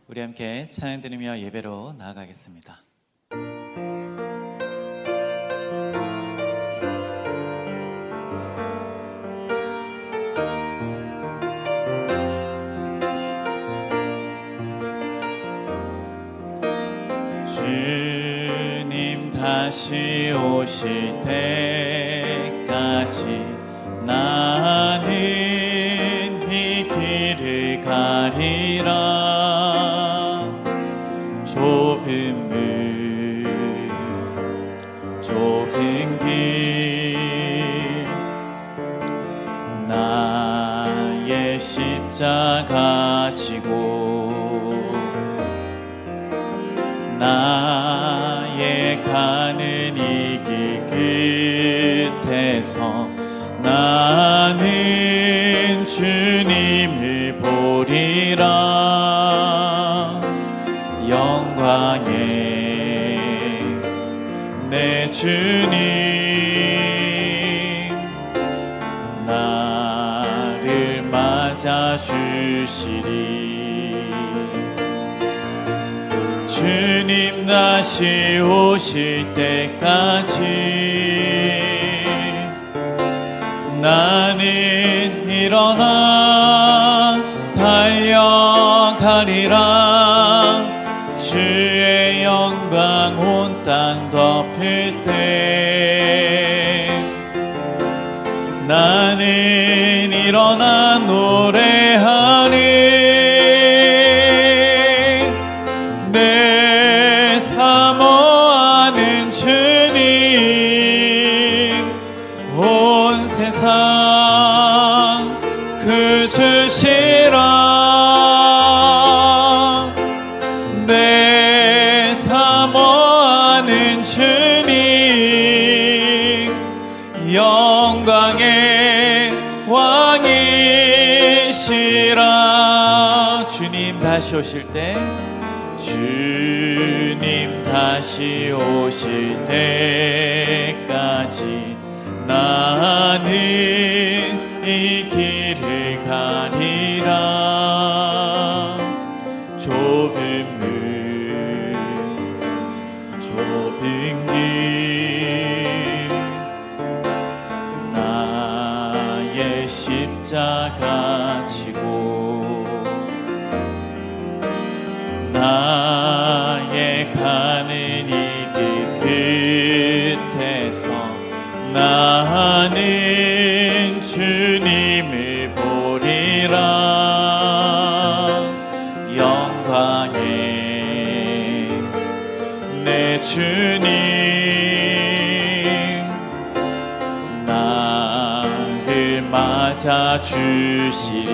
우리 함께 찬양 드리며 예배로 나아가겠습니다. 주님 다시 오실 때까지 나는 이 길을 가리라. 좁은 길 나의 십자가 지고 나의 가는 이 길 끝에서 나는 주님을 보리라. 영광의 내 주님 나를 맞아 주시리. 주님 다시 오실 때까지 나는 일어나 달려가리라. 주의 영광 온 땅 덮을 때 나는 일어나 노래하리. 내 사모하는 주님 온 세상 그 주시라. 내 사모하는 주님 영광의 왕이시라. 주님 다시 오실 때 주님 다시 오실 때까지 나는 이 길을 가리라. 좁은 길 나의 십자가 지고 나의 가는 이 길 끝에서 나는 주님을 보리라. 영광의 내 주님 나를 맞아 주시리.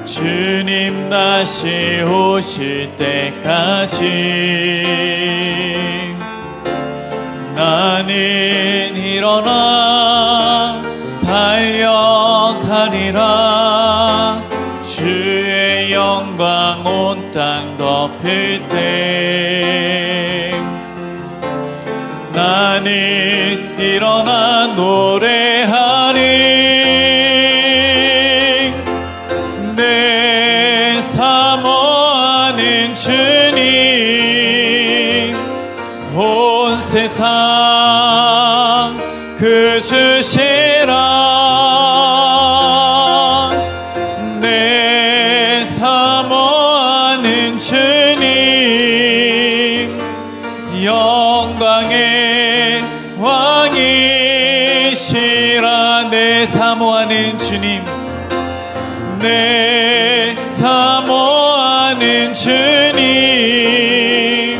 주님 다시 오실 때까지 나는 일어나 달려가리라. 주의 영광 온 땅 덮을 때 나는 일어나 노래하리. 내 사모하는 주님 온 세상 그 주시라. 내 사모하는 주님 영광의 왕이시라. 내 사모하는 주님 내 사모하는 주님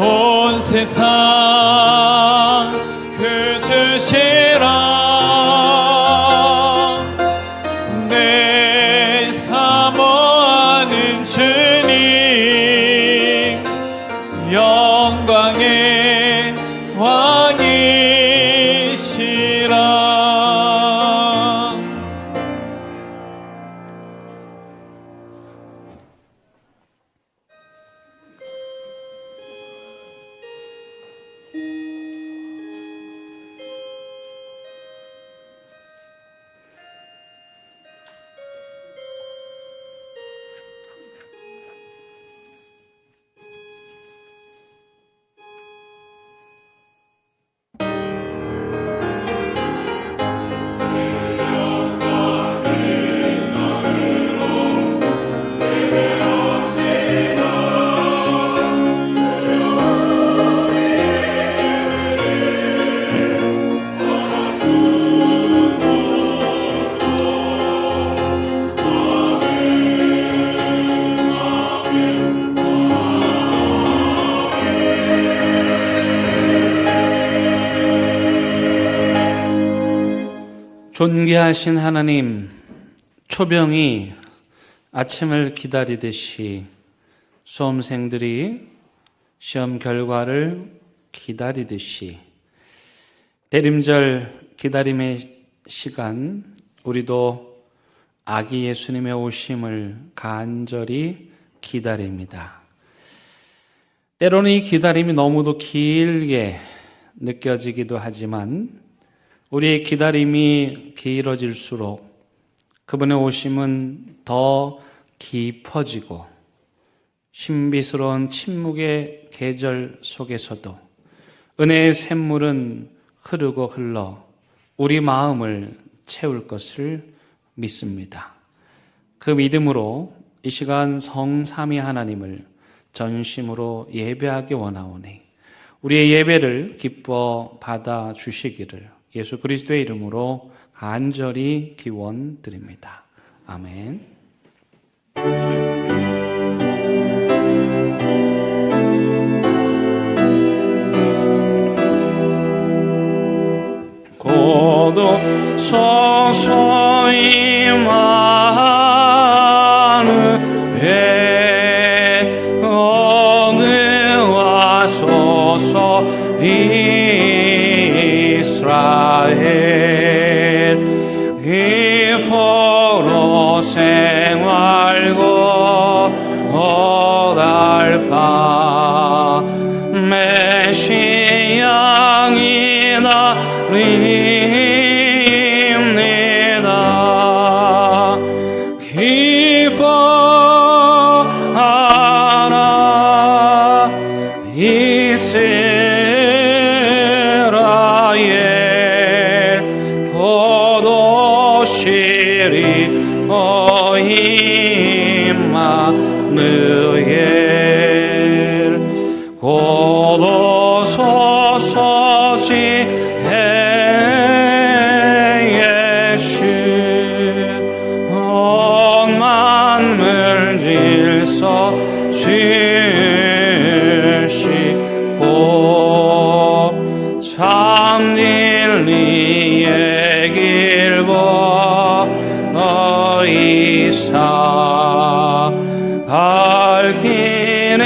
온 세상 그 주시라. 내 사모하는 주님 영광의 왕이시라. 존귀하신 하나님, 초병이 아침을 기다리듯이 수험생들이 시험 결과를 기다리듯이 대림절 기다림의 시간, 우리도 아기 예수님의 오심을 간절히 기다립니다. 때로는 이 기다림이 너무도 길게 느껴지기도 하지만 우리의 기다림이 길어질수록 그분의 오심은 더 깊어지고 신비스러운 침묵의 계절 속에서도 은혜의 샘물은 흐르고 흘러 우리 마음을 채울 것을 믿습니다. 그 믿음으로 이 시간 성삼위 하나님을 전심으로 예배하기 원하오니 우리의 예배를 기뻐 받아주시기를 예수 그리스도의 이름으로 간절히 기원드립니다. 아멘. 고도 서서히 많은 응하소서 이스라엘 기포로 생활고 오달파 메시양이다 립니다. 기뻐하라 이스라엘 포도씨리 임마누엘 고도소서지 예수 온 만물 질서 주시고 참 진리의 길 보이사 밝히는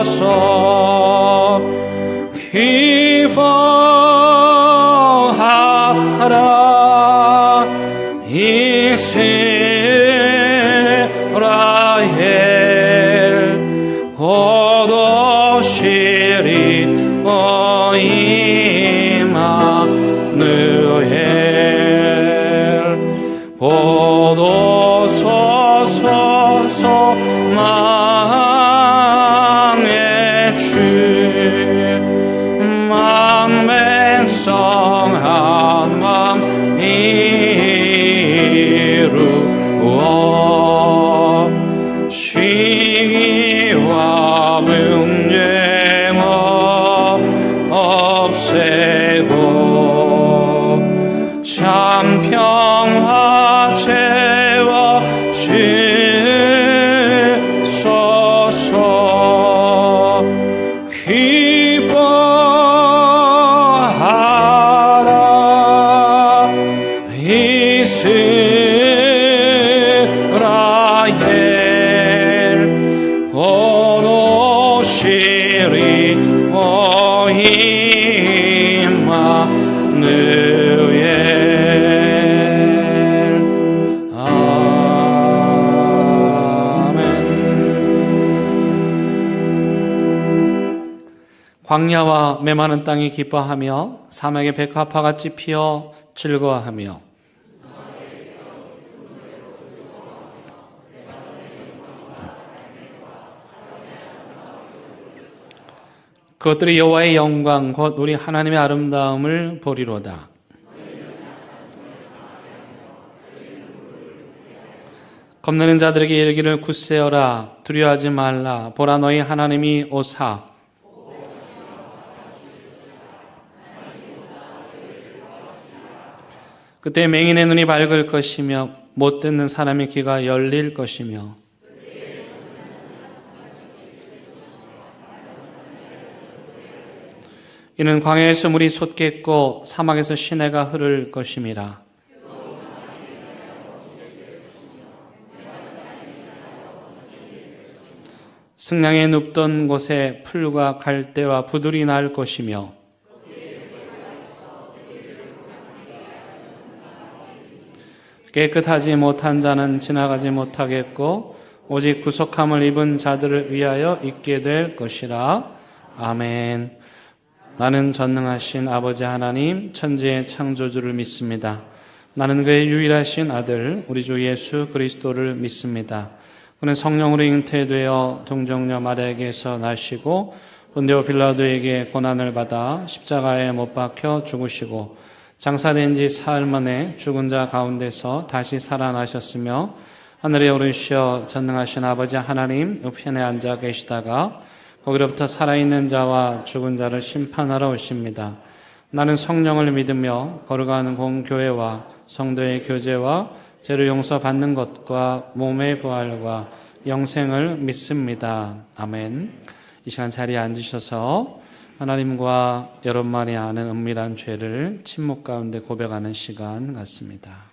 인도하소서 기뻐하라 이스라엘 고도시리 임마누엘 고도소서 망의 주 망백성 한맘 이루어 시기와 문쟁 없애고 참 평화 채워 주소서 기뻐하라 이스라엘 고도시리 임마누엘 아멘. 광야와 메마른 땅이 기뻐하며 사막의 백합화같이 피어 즐거워하며 그것들이 여호와의 영광 곧 우리 하나님의 아름다움을 보리로다. 겁내는 자들에게 이르기를 굳세어라 두려워하지 말라 보라 너희 하나님이 오사 그때 맹인의 눈이 밝을 것이며 못 듣는 사람의 귀가 열릴 것이며 이는 광야에서 물이 솟겠고 사막에서 시내가 흐를 것임이라. 승량에 눕던 곳에 풀과 갈대와 부들이 날 것이며 깨끗하지 못한 자는 지나가지 못하겠고 오직 구속함을 입은 자들을 위하여 있게 될 것이라. 아멘. 나는 전능하신 아버지 하나님 천지의 창조주를 믿습니다. 나는 그의 유일하신 아들 우리 주 예수 그리스도를 믿습니다. 그는 성령으로 잉태되어 동정녀 마리아에게서 나시고 본디오 빌라도에게 고난을 받아 십자가에 못 박혀 죽으시고 장사된 지 사흘 만에 죽은 자 가운데서 다시 살아나셨으며 하늘에 오르시어 전능하신 아버지 하나님 우편에 앉아 계시다가 거기로부터 살아있는 자와 죽은 자를 심판하러 오십니다. 나는 성령을 믿으며 거룩한 공교회와 성도의 교제와 죄를 용서받는 것과 몸의 부활과 영생을 믿습니다. 아멘. 이 시간 자리에 앉으셔서 하나님과 여러분만이 아는 은밀한 죄를 침묵 가운데 고백하는 시간 같습니다.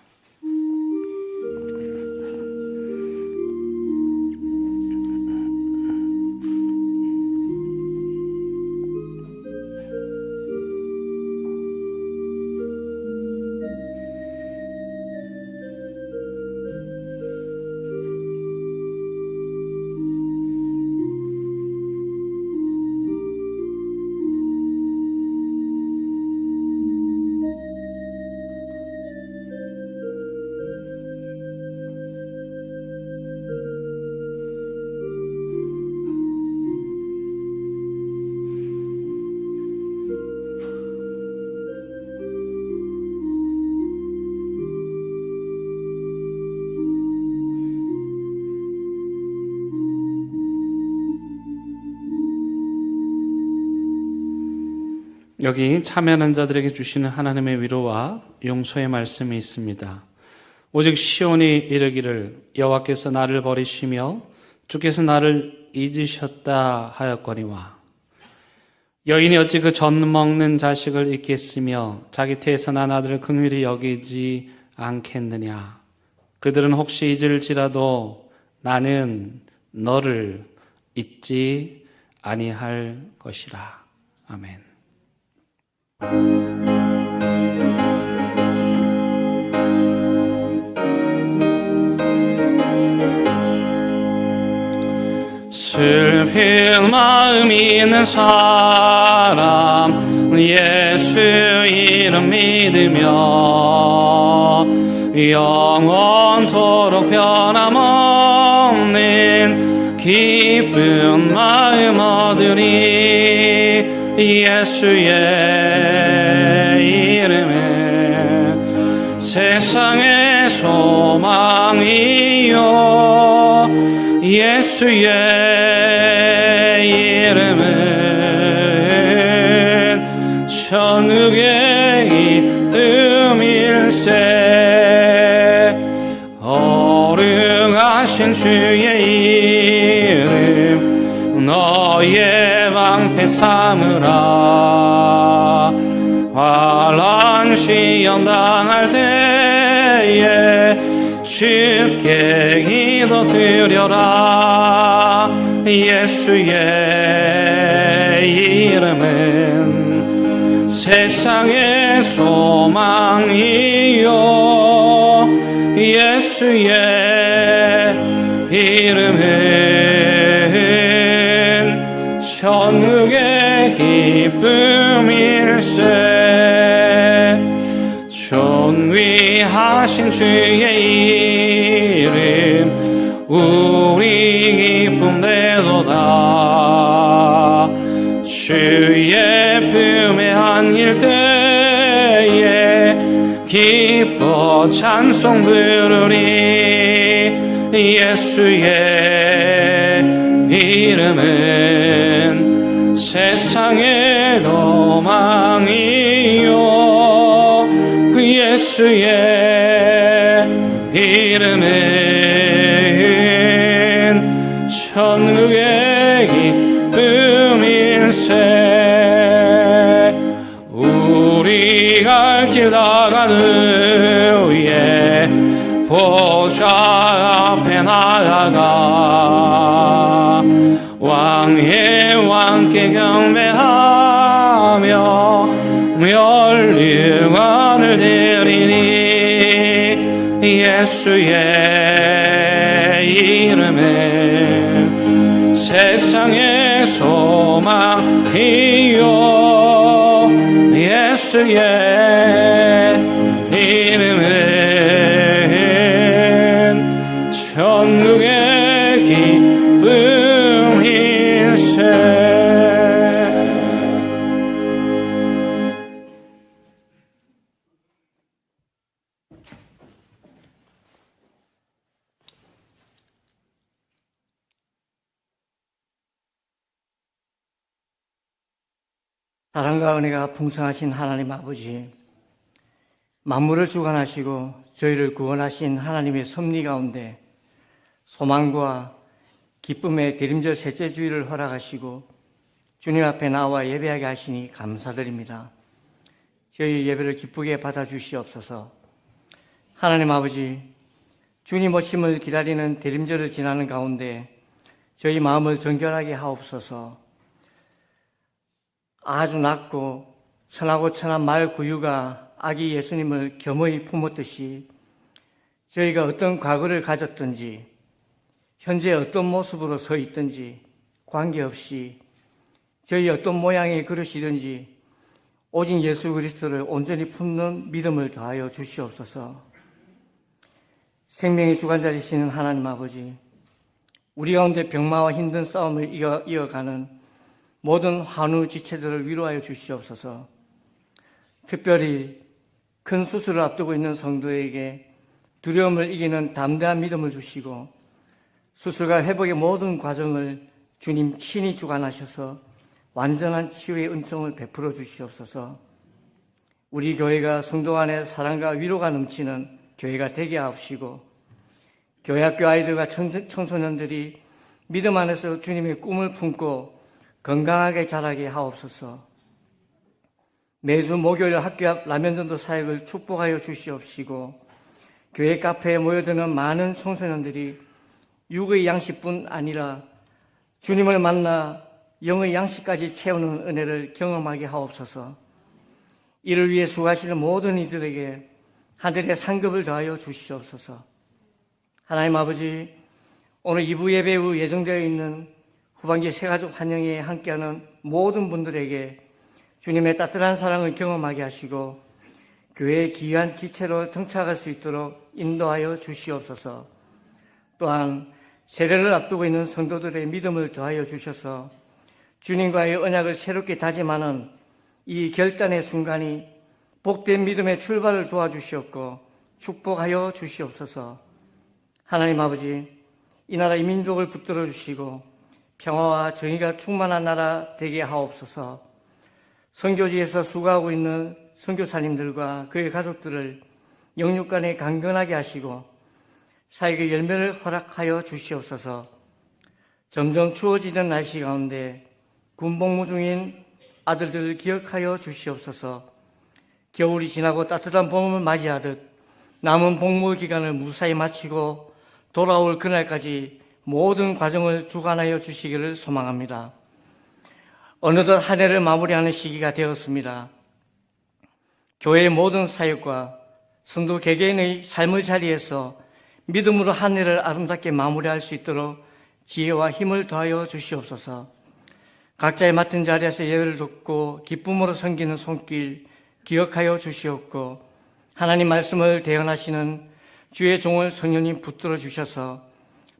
여기 참여하는 자들에게 주시는 하나님의 위로와 용서의 말씀이 있습니다. 오직 시온이 이르기를 여호와께서 나를 버리시며 주께서 나를 잊으셨다 하였거니와 여인이 어찌 그 젖 먹는 자식을 잊겠으며 자기 태에서 난 아들을 긍휼히 여기지 않겠느냐. 그들은 혹시 잊을지라도 나는 너를 잊지 아니할 것이라. 아멘. 슬픈 마음 있는 사람 예수 이름 믿으며 영원토록 변함없는 기쁜 마음 얻으리. 예수의 이름에 세상의 소망이요 예수의 이름은 천국의 이름일세. 어른하신 주의 이름 너의 방패 삼으라. 환난 시험 당할 때에 주께 기도 드려라. 예수의 이름은 세상의 소망이요 예수의 이름은 천국의 기쁨일세. 존귀하신 주의 이름 우리 기쁨 되도다. 주의 품에 안길 때에 기뻐 찬송 부르리. 예수의 이름은 세상의 로망이요 예수의 이름은 천국의 기쁨일세. 나가는 위에 보좌 앞에 나아가 왕의 왕께 경배하며 멸류관을 드리니 예수의 이름은 세상의 소망이요 예수의 이름은 천국의 기쁨일세. 사랑과 은혜가 풍성하신 하나님 아버지, 만물을 주관하시고 저희를 구원하신 하나님의 섭리 가운데 소망과 기쁨의 대림절 셋째 주일을 허락하시고 주님 앞에 나와 예배하게 하시니 감사드립니다. 저희 예배를 기쁘게 받아주시옵소서. 하나님 아버지, 주님 오심을 기다리는 대림절을 지나는 가운데 저희 마음을 정결하게 하옵소서. 아주 낮고 천하고 천한 말 구유가 아기 예수님을 겸허히 품었듯이 저희가 어떤 과거를 가졌든지 현재 어떤 모습으로 서 있든지 관계없이 저희 어떤 모양의 그릇이든지 오직 예수 그리스도를 온전히 품는 믿음을 더하여 주시옵소서. 생명의 주관자이시는 하나님 아버지, 우리 가운데 병마와 힘든 싸움을 이어가는 모든 환우 지체들을 위로하여 주시옵소서. 특별히 큰 수술을 앞두고 있는 성도에게 두려움을 이기는 담대한 믿음을 주시고 수술과 회복의 모든 과정을 주님 친히 주관하셔서 완전한 치유의 은총을 베풀어 주시옵소서. 우리 교회가 성도 안에 사랑과 위로가 넘치는 교회가 되게 하옵시고 교회 학교 아이들과 청소년들이 믿음 안에서 주님의 꿈을 품고 건강하게 자라게 하옵소서. 매주 목요일 학교 앞 라면전도 사역을 축복하여 주시옵시고 교회 카페에 모여드는 많은 청소년들이 육의 양식뿐 아니라 주님을 만나 영의 양식까지 채우는 은혜를 경험하게 하옵소서. 이를 위해 수고하시는 모든 이들에게 하늘의 상급을 더하여 주시옵소서. 하나님 아버지, 오늘 2부 예배 후 예정되어 있는 후반기 새가족 환영회에 함께하는 모든 분들에게 주님의 따뜻한 사랑을 경험하게 하시고 교회의 귀한 지체로 정착할 수 있도록 인도하여 주시옵소서. 또한 세례를 앞두고 있는 성도들의 믿음을 더하여 주셔서 주님과의 언약을 새롭게 다짐하는 이 결단의 순간이 복된 믿음의 출발을 도와주시옵고 축복하여 주시옵소서. 하나님 아버지, 이 나라 이 민족을 붙들어 주시고 평화와 정의가 충만한 나라 되게 하옵소서. 선교지에서 수고하고 있는 선교사님들과 그의 가족들을 영육간에 강건하게 하시고 사역의 열매를 허락하여 주시옵소서. 점점 추워지는 날씨 가운데 군복무 중인 아들들을 기억하여 주시옵소서. 겨울이 지나고 따뜻한 봄을 맞이하듯 남은 복무 기간을 무사히 마치고 돌아올 그날까지 모든 과정을 주관하여 주시기를 소망합니다. 어느덧 한 해를 마무리하는 시기가 되었습니다. 교회의 모든 사역과 성도 개개인의 삶의 자리에서 믿음으로 한 해를 아름답게 마무리할 수 있도록 지혜와 힘을 더하여 주시옵소서. 각자의 맡은 자리에서 예배를 돕고 기쁨으로 섬기는 손길 기억하여 주시옵고 하나님 말씀을 대언하시는 주의 종을 성령님 붙들어 주셔서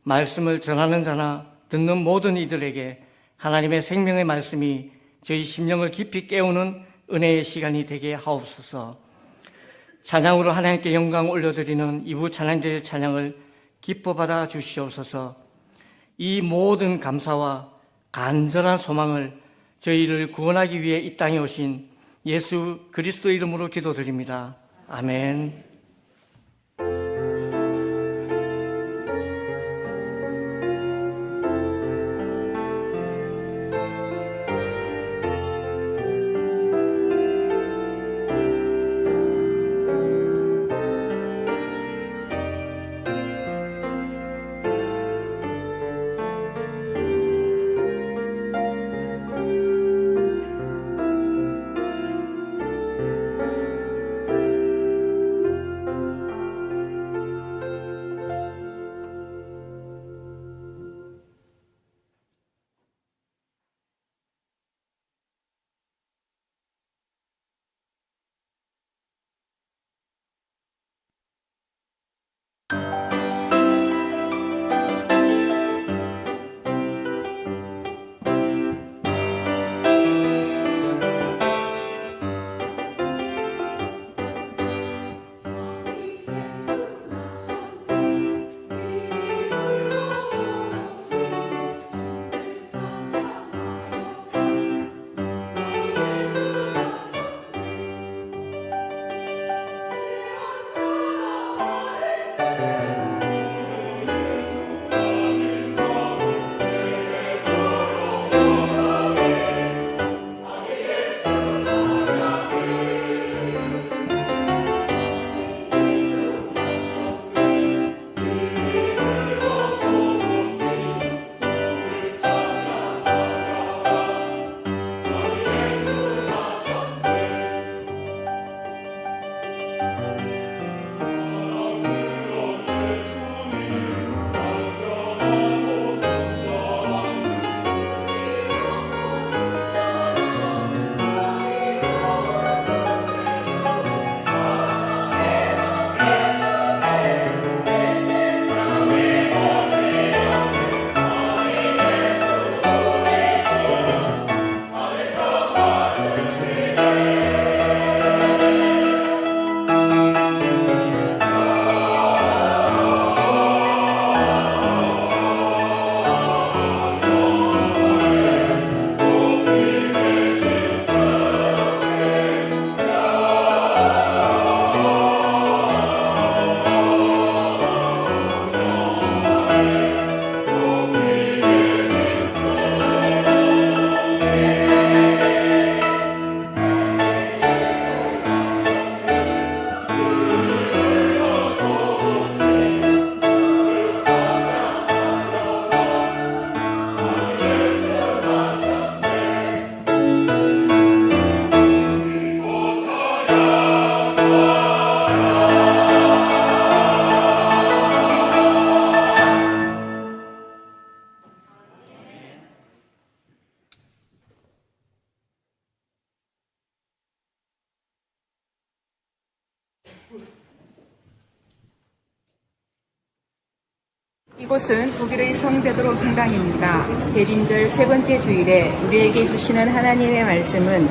말씀을 전하는 자나 듣는 모든 이들에게 하나님의 생명의 말씀이 저희 심령을 깊이 깨우는 은혜의 시간이 되게 하옵소서. 찬양으로 하나님께 영광 올려드리는 2부 찬양대의 찬양을 기뻐 받아 주시옵소서. 이 모든 감사와 간절한 소망을 저희를 구원하기 위해 이 땅에 오신 예수 그리스도 이름으로 기도드립니다. 아멘. 이곳은 독일의 성 베드로 성당입니다. 대림절 세 번째 주일에 우리에게 주시는 하나님의 말씀은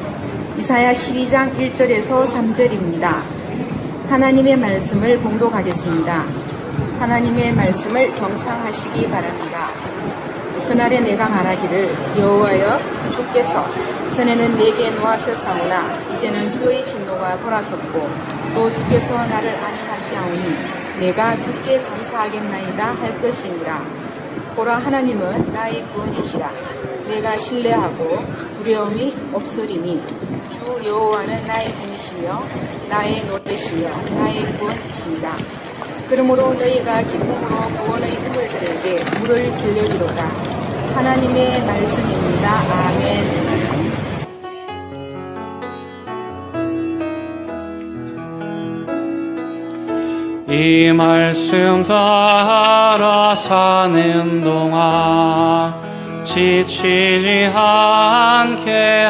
이사야 12장 1절에서 3절입니다. 하나님의 말씀을 봉독하겠습니다. 하나님의 말씀을 경청하시기 바랍니다. 그날에 내가 말하기를 여호와여 주께서 전에는 내게 노하셨사오나 이제는 주의 진노가 돌아섰고 또 주께서 나를 안위하시하오니 내가 주께 감사하겠나이다 할 것이니라. 보라 하나님은 나의 구원이시라. 내가 신뢰하고 두려움이 없으리니 주 여호와는 나의 힘이시며 나의 노래시며 나의 구원이시니라. 그러므로 너희가 기쁨으로 구원의 힘을 들에게 물을 길려리로다. 하나님의 말씀입니다. 아멘. 이 말씀 따라 사는 동안 지치지 않게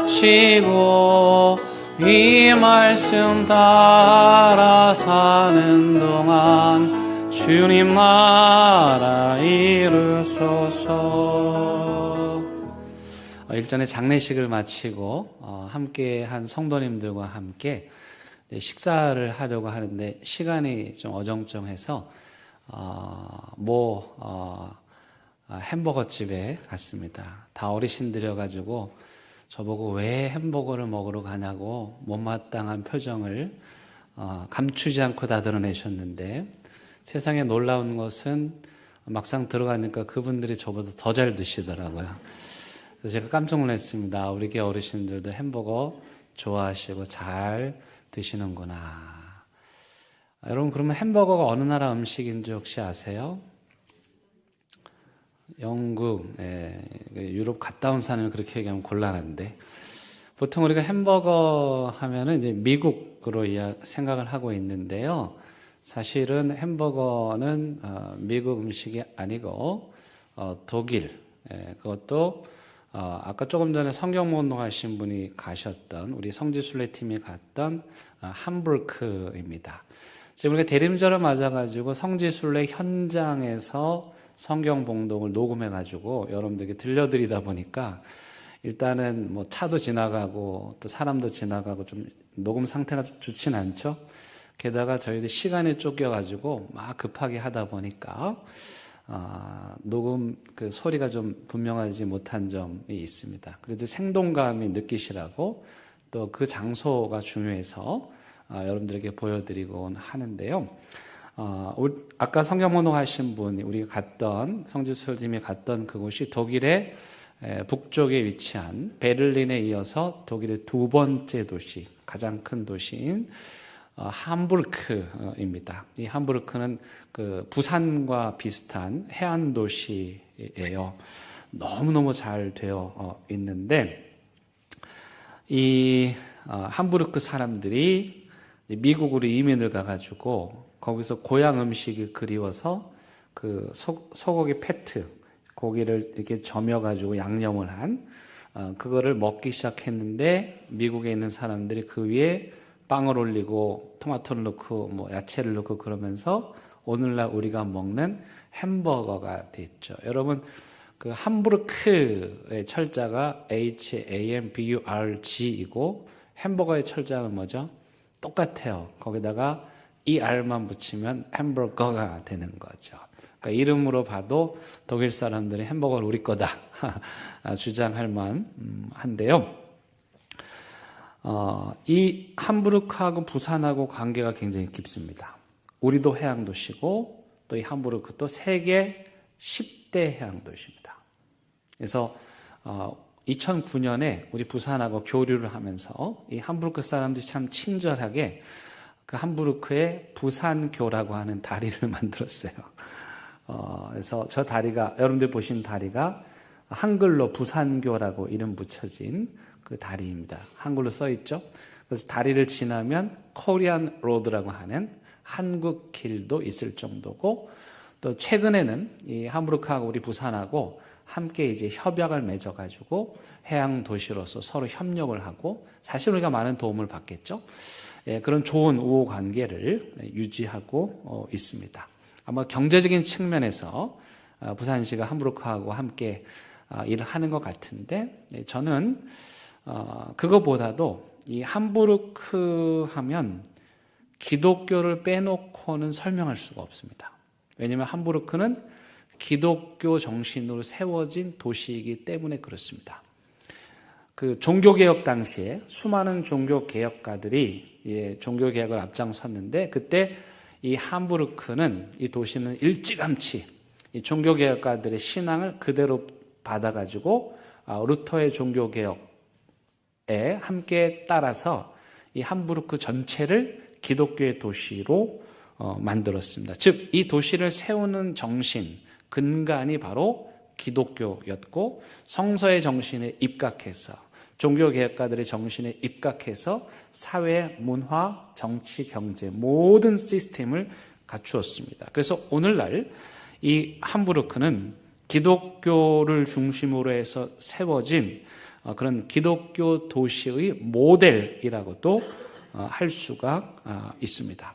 하시고 이 말씀 따라 사는 동안 주님 나라 이루소서. 일전에 장례식을 마치고 함께 한 성도님들과 함께 식사를 하려고 하는데 시간이 좀 어정쩡해서 햄버거 집에 갔습니다. 다 어르신들이어가지고 저보고 왜 햄버거를 먹으러 가냐고 못마땅한 표정을 감추지 않고 다 드러내셨는데, 세상에 놀라운 것은 막상 들어가니까 그분들이 저보다 더 잘 드시더라고요. 그래서 제가 깜짝 놀랐습니다. 우리 교 어르신들도 햄버거 좋아하시고 잘 드시는구나. 여러분, 그러면 햄버거가 어느 나라 음식인지 혹시 아세요? 영국, 유럽 갔다 온 사람이 그렇게 얘기하면 곤란한데, 보통 우리가 햄버거 하면은 이제 미국으로 생각을 하고 있는데요. 사실은 햄버거는 미국 음식이 아니고 독일, 그것도 아까 조금 전에 성경 몽독하신 분이 가셨던, 우리 성지순례 팀이 갔던 함부르크입니다. 지금 우리가 대림절을 맞아가지고 성지순례 현장에서 성경 봉독을 녹음해가지고 여러분들에게 들려드리다 보니까 일단은 뭐 차도 지나가고 또 사람도 지나가고 좀 녹음 상태가 좀 좋진 않죠. 게다가 저희들 시간에 쫓겨가지고 막 급하게 하다 보니까 녹음 그 소리가 좀 분명하지 못한 점이 있습니다. 그래도 생동감이 느끼시라고 또 그 장소가 중요해서 여러분들에게 보여드리곤 하는데요. 아까 성경 번역하신 분이 우리가 갔던 성지순례팀이 갔던 그곳이 독일의 북쪽에 위치한 베를린에 이어서 독일의 두 번째 도시, 가장 큰 도시인 함부르크입니다. 이 함부르크는 그 부산과 비슷한 해안 도시예요. 너무너무 잘 되어 있는데, 이 함부르크 사람들이 미국으로 이민을 가가지고 거기서 고향 음식이 그리워서 그 소고기 패트, 고기를 이렇게 저며가지고 양념을 한 그거를 먹기 시작했는데, 미국에 있는 사람들이 그 위에 빵을 올리고 토마토를 넣고 뭐 야채를 넣고 그러면서 오늘날 우리가 먹는 햄버거가 됐죠. 여러분, 그 함부르크의 철자가 HAMBURG이고 햄버거의 철자는 뭐죠? 똑같아요. 거기다가 ER만 붙이면 햄버거가 되는 거죠. 그러니까 이름으로 봐도 독일 사람들이 햄버거를 우리 거다 주장할 만한데요. 이 함부르크하고 부산하고 관계가 굉장히 깊습니다. 우리도 해양도시고 또 이 함부르크도 세계 10대 해양도시입니다. 그래서 2009년에 우리 부산하고 교류를 하면서 이 함부르크 사람들이 참 친절하게 그 함부르크에 부산교라고 하는 다리를 만들었어요. 그래서 저 다리가, 여러분들 보신 다리가 한글로 부산교라고 이름 붙여진 그 다리입니다. 한글로 써 있죠. 그래서 다리를 지나면 코리안 로드라고 하는 한국 길도 있을 정도고, 또 최근에는 이 함부르크하고 우리 부산하고 함께 이제 협약을 맺어가지고 해양 도시로서 서로 협력을 하고 사실 우리가 많은 도움을 받겠죠. 그런 좋은 우호 관계를 유지하고 있습니다. 아마 경제적인 측면에서 부산시가 함부르크하고 함께 일을 하는 것 같은데 저는 그거보다도 이 함부르크 하면 기독교를 빼놓고는 설명할 수가 없습니다. 왜냐하면 함부르크는 기독교 정신으로 세워진 도시이기 때문에 그렇습니다. 그 종교개혁 당시에 수많은 종교개혁가들이 종교개혁을 앞장섰는데 그때 이 함부르크는 이 도시는 일찌감치 이 종교개혁가들의 신앙을 그대로 받아가지고 루터의 종교개혁에 함께 따라서 이 함부르크 전체를 기독교의 도시로 만들었습니다. 즉, 이 도시를 세우는 정신, 근간이 바로 기독교였고 성서의 정신에 입각해서 종교개혁가들의 정신에 입각해서 사회, 문화, 정치, 경제 모든 시스템을 갖추었습니다. 그래서 오늘날 이 함부르크는 기독교를 중심으로 해서 세워진 그런 기독교 도시의 모델이라고도 할 수가 있습니다.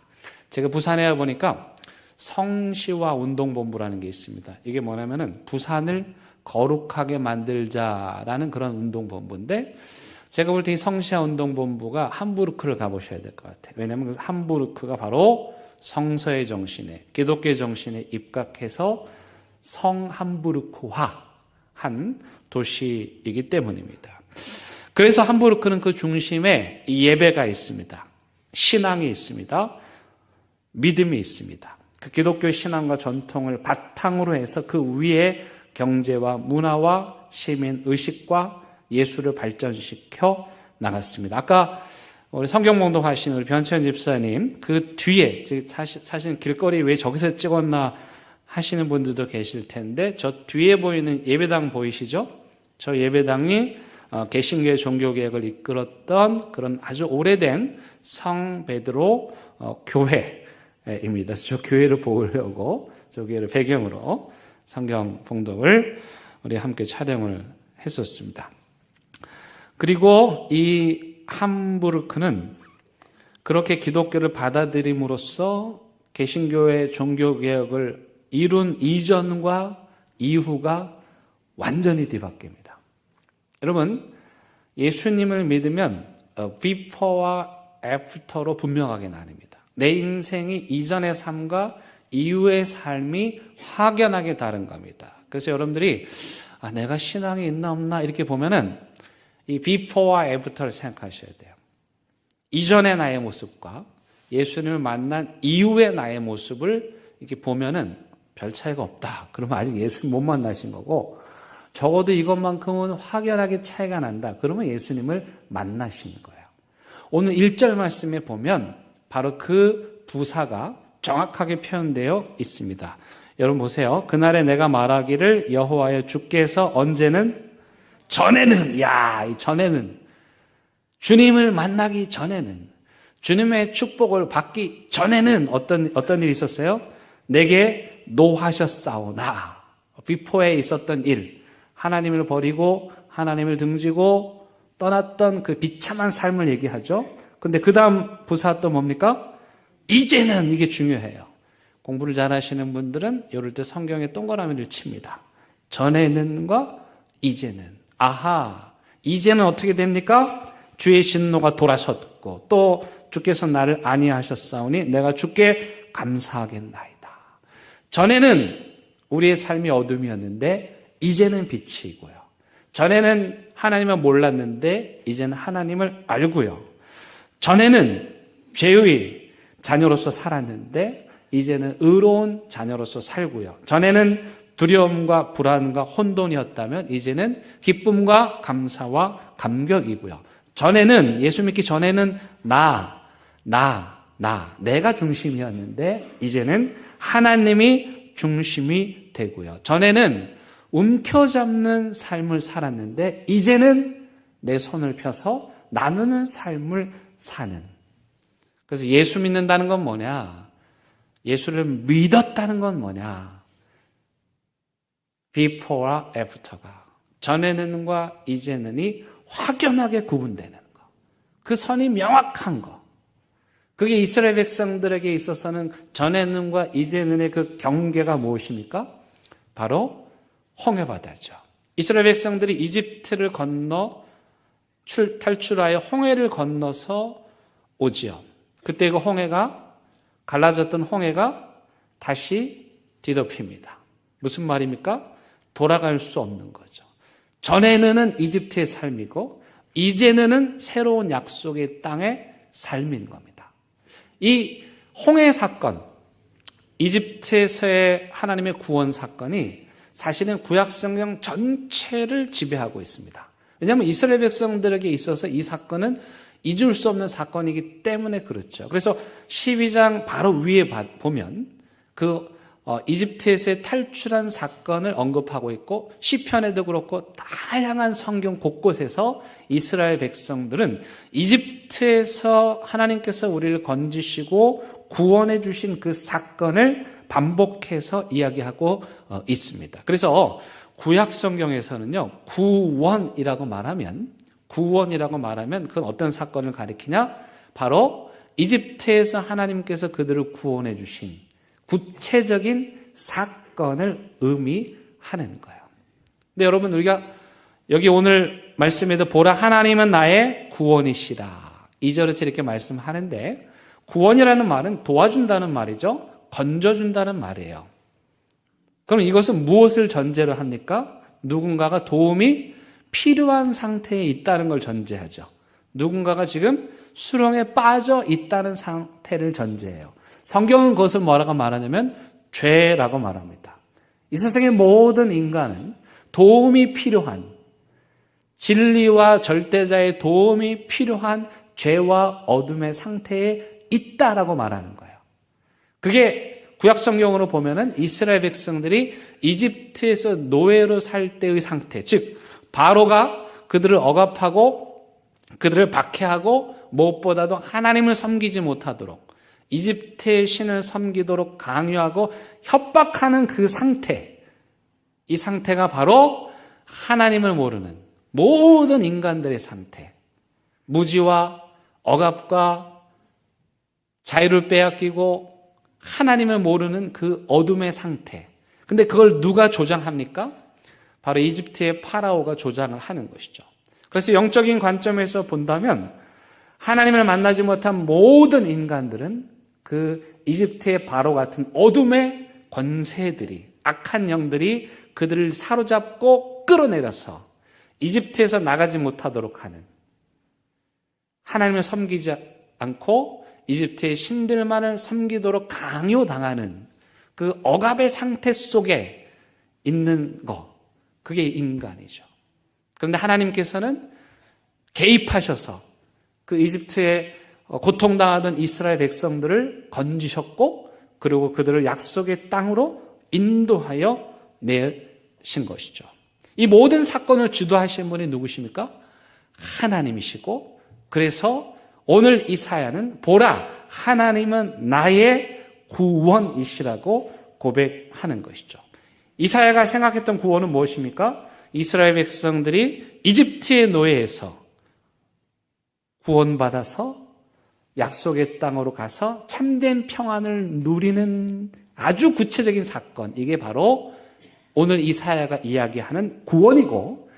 제가 부산에 와보니까 성시화 운동본부라는 게 있습니다. 이게 뭐냐면은 부산을 거룩하게 만들자라는 그런 운동본부인데 제가 볼 때 이 성시화 운동본부가 함부르크를 가보셔야 될 것 같아요. 왜냐하면 함부르크가 바로 성서의 정신에 기독교의 정신에 입각해서 성함부르크화한 도시이기 때문입니다. 그래서 함부르크는 그 중심에 예배가 있습니다. 신앙이 있습니다. 믿음이 있습니다. 그 기독교 신앙과 전통을 바탕으로 해서 그 위에 경제와 문화와 시민 의식과 예술을 발전시켜 나갔습니다. 아까 우리 성경봉독 하신 우리 변천 집사님 그 뒤에 사실 길거리 왜 저기서 찍었나 하시는 분들도 계실 텐데 저 뒤에 보이는 예배당 보이시죠? 저 예배당이 개신교의 종교개혁을 이끌었던 그런 아주 오래된 성 베드로 교회입니다. 저 교회를 보려고 저 교회를 배경으로 성경 봉독을 우리 함께 촬영을 했었습니다. 그리고 이 함부르크는 그렇게 기독교를 받아들임으로써 개신교의 종교개혁을 이룬 이전과 이후가 완전히 뒤바뀝니다. 여러분, 예수님을 믿으면 before와 after로 분명하게 나뉩니다. 내 인생이 이전의 삶과 이후의 삶이 확연하게 다른 겁니다. 그래서 여러분들이 내가 신앙이 있나 없나 이렇게 보면은 이 before와 after를 생각하셔야 돼요. 이전의 나의 모습과 예수님을 만난 이후의 나의 모습을 이렇게 보면은 별 차이가 없다. 그러면 아직 예수님 못 만나신 거고 적어도 이것만큼은 확연하게 차이가 난다. 그러면 예수님을 만나신 거예요. 오늘 1절 말씀에 보면 바로 그 부사가 정확하게 표현되어 있습니다. 여러분 보세요. 그날에 내가 말하기를 여호와여 주께서 언제는 전에는 이 전에는 주님을 만나기 전에는 주님의 축복을 받기 전에는 어떤 일이 있었어요? 내게 노하셨사오나 비포에 있었던 일 하나님을 버리고 하나님을 등지고 떠났던 그 비참한 삶을 얘기하죠. 근데 그 다음 부사 또 뭡니까? 이제는 이게 중요해요. 공부를 잘하시는 분들은 이럴 때 성경에 동그라미를 칩니다. 전에는과 이제는. 아하, 이제는 어떻게 됩니까? 주의 진노가 돌아섰고 또 주께서 나를 안위하셨사오니 내가 주께 감사하겠나이다. 전에는 우리의 삶이 어둠이었는데 이제는 빛이고요. 전에는 하나님을 몰랐는데 이제는 하나님을 알고요. 전에는 죄의 자녀로서 살았는데 이제는 의로운 자녀로서 살고요. 전에는 두려움과 불안과 혼돈이었다면 이제는 기쁨과 감사와 감격이고요. 전에는 예수 믿기 전에는 내가 중심이었는데 이제는 하나님이 중심이 되고요. 전에는 움켜잡는 삶을 살았는데 이제는 내 손을 펴서 나누는 삶을 사는. 그래서 예수 믿는다는 건 뭐냐? 예수를 믿었다는 건 뭐냐? before와 after가 전에는과 이제는이 확연하게 구분되는 거. 그 선이 명확한 거. 그게 이스라엘 백성들에게 있어서는 전에는과 이제는의 그 경계가 무엇입니까? 바로 홍해바다죠. 이스라엘 백성들이 이집트를 건너 탈출하여 홍해를 건너서 오지요. 그때 그 홍해가 갈라졌던 홍해가 다시 뒤덮입니다. 무슨 말입니까? 돌아갈 수 없는 거죠. 전에는 이집트의 삶이고 이제는 새로운 약속의 땅의 삶인 겁니다. 이 홍해 사건, 이집트에서의 하나님의 구원 사건이 사실은 구약 성경 전체를 지배하고 있습니다. 왜냐하면 이스라엘 백성들에게 있어서 이 사건은 잊을 수 없는 사건이기 때문에 그렇죠. 그래서 12장 바로 위에 보면 이집트에서의 탈출한 사건을 언급하고 있고 시편에도 그렇고 다양한 성경 곳곳에서 이스라엘 백성들은 이집트에서 하나님께서 우리를 건지시고 구원해 주신 그 사건을 반복해서 이야기하고 있습니다. 그래서 구약 성경에서는요, 구원이라고 말하면 그건 어떤 사건을 가리키냐? 바로 이집트에서 하나님께서 그들을 구원해 주신 구체적인 사건을 의미하는 거예요. 근데 여러분, 우리가 여기 오늘 말씀에도 보라 하나님은 나의 구원이시라 2절에서 이렇게 말씀하는데, 구원이라는 말은 도와준다는 말이죠. 건져준다는 말이에요. 그럼 이것은 무엇을 전제로 합니까? 누군가가 도움이 필요한 상태에 있다는 걸 전제하죠. 누군가가 지금 수렁에 빠져 있다는 상태를 전제해요. 성경은 그것을 뭐라고 말하냐면 죄라고 말합니다. 이 세상의 모든 인간은 도움이 필요한, 진리와 절대자의 도움이 필요한 죄와 어둠의 상태에 있다라고 말하는 거예요. 그게 구약 성경으로 보면은 이스라엘 백성들이 이집트에서 노예로 살 때의 상태, 즉 바로가 그들을 억압하고 그들을 박해하고 무엇보다도 하나님을 섬기지 못하도록 이집트의 신을 섬기도록 강요하고 협박하는 그 상태, 이 상태가 바로 하나님을 모르는 모든 인간들의 상태, 무지와 억압과 자유를 빼앗기고 하나님을 모르는 그 어둠의 상태. 근데 그걸 누가 조장합니까? 바로 이집트의 파라오가 조장을 하는 것이죠. 그래서 영적인 관점에서 본다면 하나님을 만나지 못한 모든 인간들은 그 이집트의 바로 같은 어둠의 권세들이, 악한 영들이 그들을 사로잡고 끌어내려서 이집트에서 나가지 못하도록 하는, 하나님을 섬기지 않고 이집트의 신들만을 섬기도록 강요당하는 그 억압의 상태 속에 있는 것, 그게 인간이죠. 그런데 하나님께서는 개입하셔서 그 이집트에 고통당하던 이스라엘 백성들을 건지셨고, 그리고 그들을 약속의 땅으로 인도하여 내신 것이죠. 이 모든 사건을 주도하신 분이 누구십니까? 하나님이시고, 그래서 오늘 이사야는 보라, 하나님은 나의 구원이시라고 고백하는 것이죠. 이사야가 생각했던 구원은 무엇입니까? 이스라엘 백성들이 이집트의 노예에서 구원받아서 약속의 땅으로 가서 참된 평안을 누리는 아주 구체적인 사건, 이게 바로 오늘 이사야가 이야기하는 구원이고,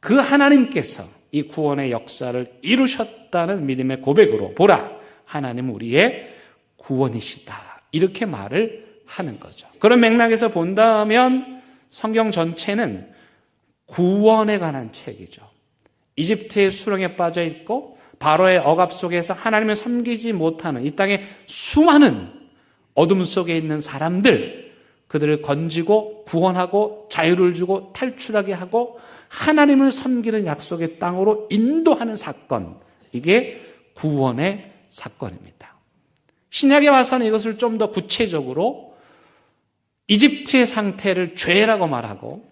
그 하나님께서 이 구원의 역사를 이루셨다는 믿음의 고백으로 보라, 하나님은 우리의 구원이시다, 이렇게 말을 하는 거죠. 그런 맥락에서 본다면 성경 전체는 구원에 관한 책이죠. 이집트의 수렁에 빠져 있고 바로의 억압 속에서 하나님을 섬기지 못하는 이 땅의 수많은 어둠 속에 있는 사람들, 그들을 건지고 구원하고 자유를 주고 탈출하게 하고 하나님을 섬기는 약속의 땅으로 인도하는 사건, 이게 구원의 사건입니다. 신약에 와서는 이것을 좀 더 구체적으로 이집트의 상태를 죄라고 말하고,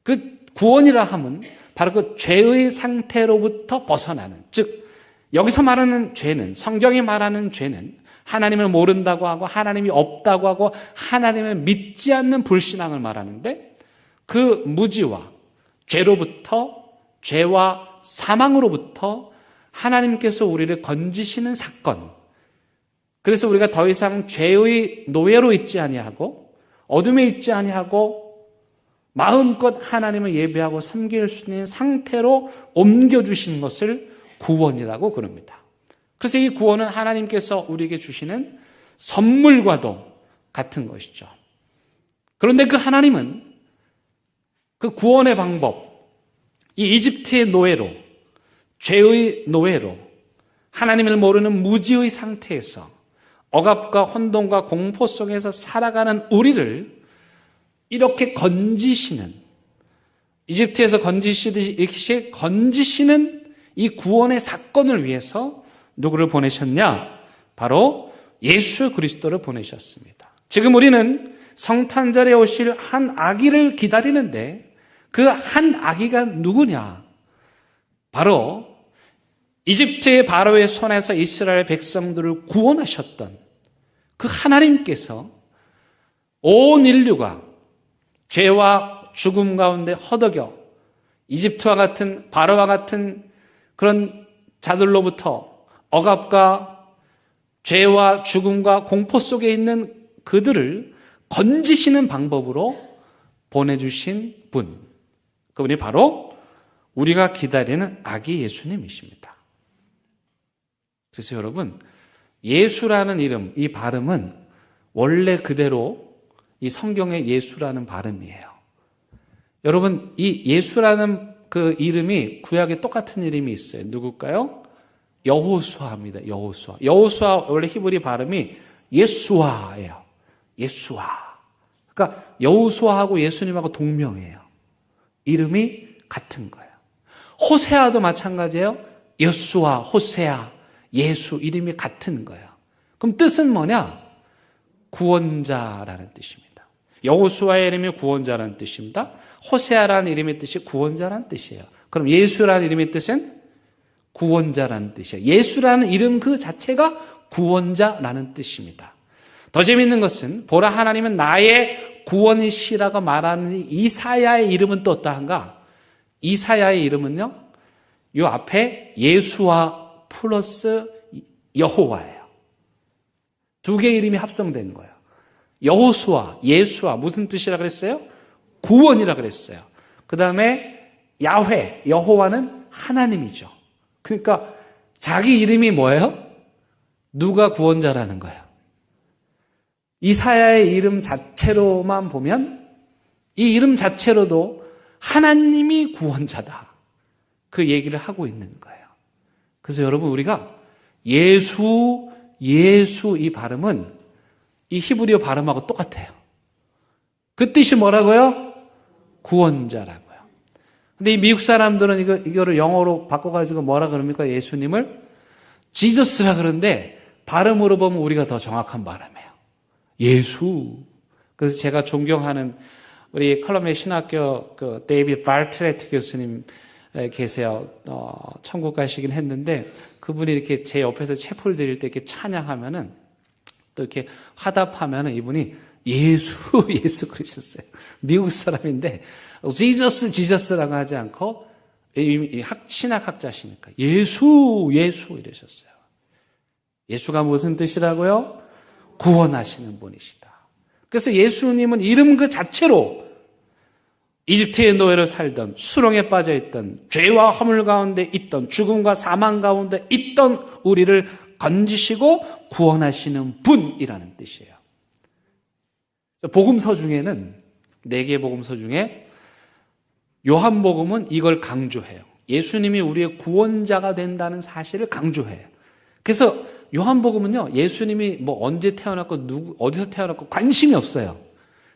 그 구원이라 함은 바로 그 죄의 상태로부터 벗어나는, 즉 여기서 말하는 죄는, 성경이 말하는 죄는 하나님을 모른다고 하고 하나님이 없다고 하고 하나님을 믿지 않는 불신앙을 말하는데, 그 무지와 죄로부터, 죄와 사망으로부터 하나님께서 우리를 건지시는 사건. 그래서 우리가 더 이상 죄의 노예로 있지 아니하고 어둠에 있지 아니하고 마음껏 하나님을 예배하고 섬길 수 있는 상태로 옮겨주신 것을 구원이라고 그럽니다. 그래서 이 구원은 하나님께서 우리에게 주시는 선물과도 같은 것이죠. 그런데 그 하나님은 그 구원의 방법, 이 이집트의 노예로, 죄의 노예로, 하나님을 모르는 무지의 상태에서 억압과 혼돈과 공포 속에서 살아가는 우리를 이렇게 건지시는, 이집트에서 건지시듯이 건지시는 이 구원의 사건을 위해서 누구를 보내셨냐? 바로 예수 그리스도를 보내셨습니다. 지금 우리는 성탄절에 오실 한 아기를 기다리는데 그 한 아기가 누구냐? 바로 이집트의 바로의 손에서 이스라엘 백성들을 구원하셨던 그 하나님께서 온 인류가 죄와 죽음 가운데 허덕여 이집트와 같은 바로와 같은 그런 자들로부터 억압과 죄와 죽음과 공포 속에 있는 그들을 건지시는 방법으로 보내주신 분, 그분이 바로 우리가 기다리는 아기 예수님이십니다. 그래서 여러분, 예수라는 이름, 이 발음은 원래 그대로 이 성경의 예수라는 발음이에요. 여러분, 이 예수라는 그 이름이 구약에 똑같은 이름이 있어요. 누굴까요? 여호수아입니다. 여호수아. 여호수아 원래 히브리 발음이 예수아예요. 예수아. 그러니까 여호수아하고 예수님하고 동명이에요. 이름이 같은 거예요. 호세아도 마찬가지예요. 여수아, 호세아, 예수 이름이 같은 거예요. 그럼 뜻은 뭐냐? 구원자라는 뜻입니다. 여호수아의 이름이 구원자라는 뜻입니다. 호세아라는 이름의 뜻이 구원자라는 뜻이에요. 그럼 예수라는 이름의 뜻은 구원자라는 뜻이에요. 예수라는 이름 그 자체가 구원자라는 뜻입니다. 더 재미있는 것은 보라 하나님은 나의 구원이시라고 말하는 이사야의 이름은 또 어떠한가? 이사야의 이름은요, 이 앞에 예수와 플러스 여호와예요. 두 개의 이름이 합성된 거예요. 여호수아, 예수아 무슨 뜻이라 그랬어요? 구원이라 그랬어요. 그 다음에 야훼, 여호와는 하나님이죠. 그러니까 자기 이름이 뭐예요? 누가 구원자라는 거예요. 이사야의 이름 자체로만 보면 이 이름 자체로도 하나님이 구원자다. 그 얘기를 하고 있는 거예요. 그래서 여러분 우리가 예수 이 발음은 이 히브리어 발음하고 똑같아요. 그 뜻이 뭐라고요? 구원자라고요. 근데 이 미국 사람들은 이거를 영어로 바꿔가지고 뭐라 그럽니까? 예수님을 지저스라 그러는데 발음으로 보면 우리가 더 정확한 발음이에요. 예수. 그래서 제가 존경하는 우리 컬럼의 신학교 그 데이비드 발트레트 교수님 계세요. 천국 가시긴 했는데 그분이 이렇게 제 옆에서 체포를 드릴 때 이렇게 찬양하면은 또 이렇게 화답하면은 이분이 예수 그러셨어요. 미국 사람인데 지저스라고 하지 않고 신학학자시니까 예수 이러셨어요. 예수가 무슨 뜻이라고요? 구원하시는 분이시다. 그래서 예수님은 이름 그 자체로 이집트의 노예로 살던, 수렁에 빠져있던, 죄와 허물 가운데 있던, 죽음과 사망 가운데 있던 우리를 건지시고 구원하시는 분이라는 뜻이에요. 복음서 중에는 4개의 복음서 중에 요한복음은 이걸 강조해요. 예수님이 우리의 구원자가 된다는 사실을 강조해요. 그래서 요한복음은요, 예수님이 뭐 언제 태어났고 어디서 태어났고 관심이 없어요.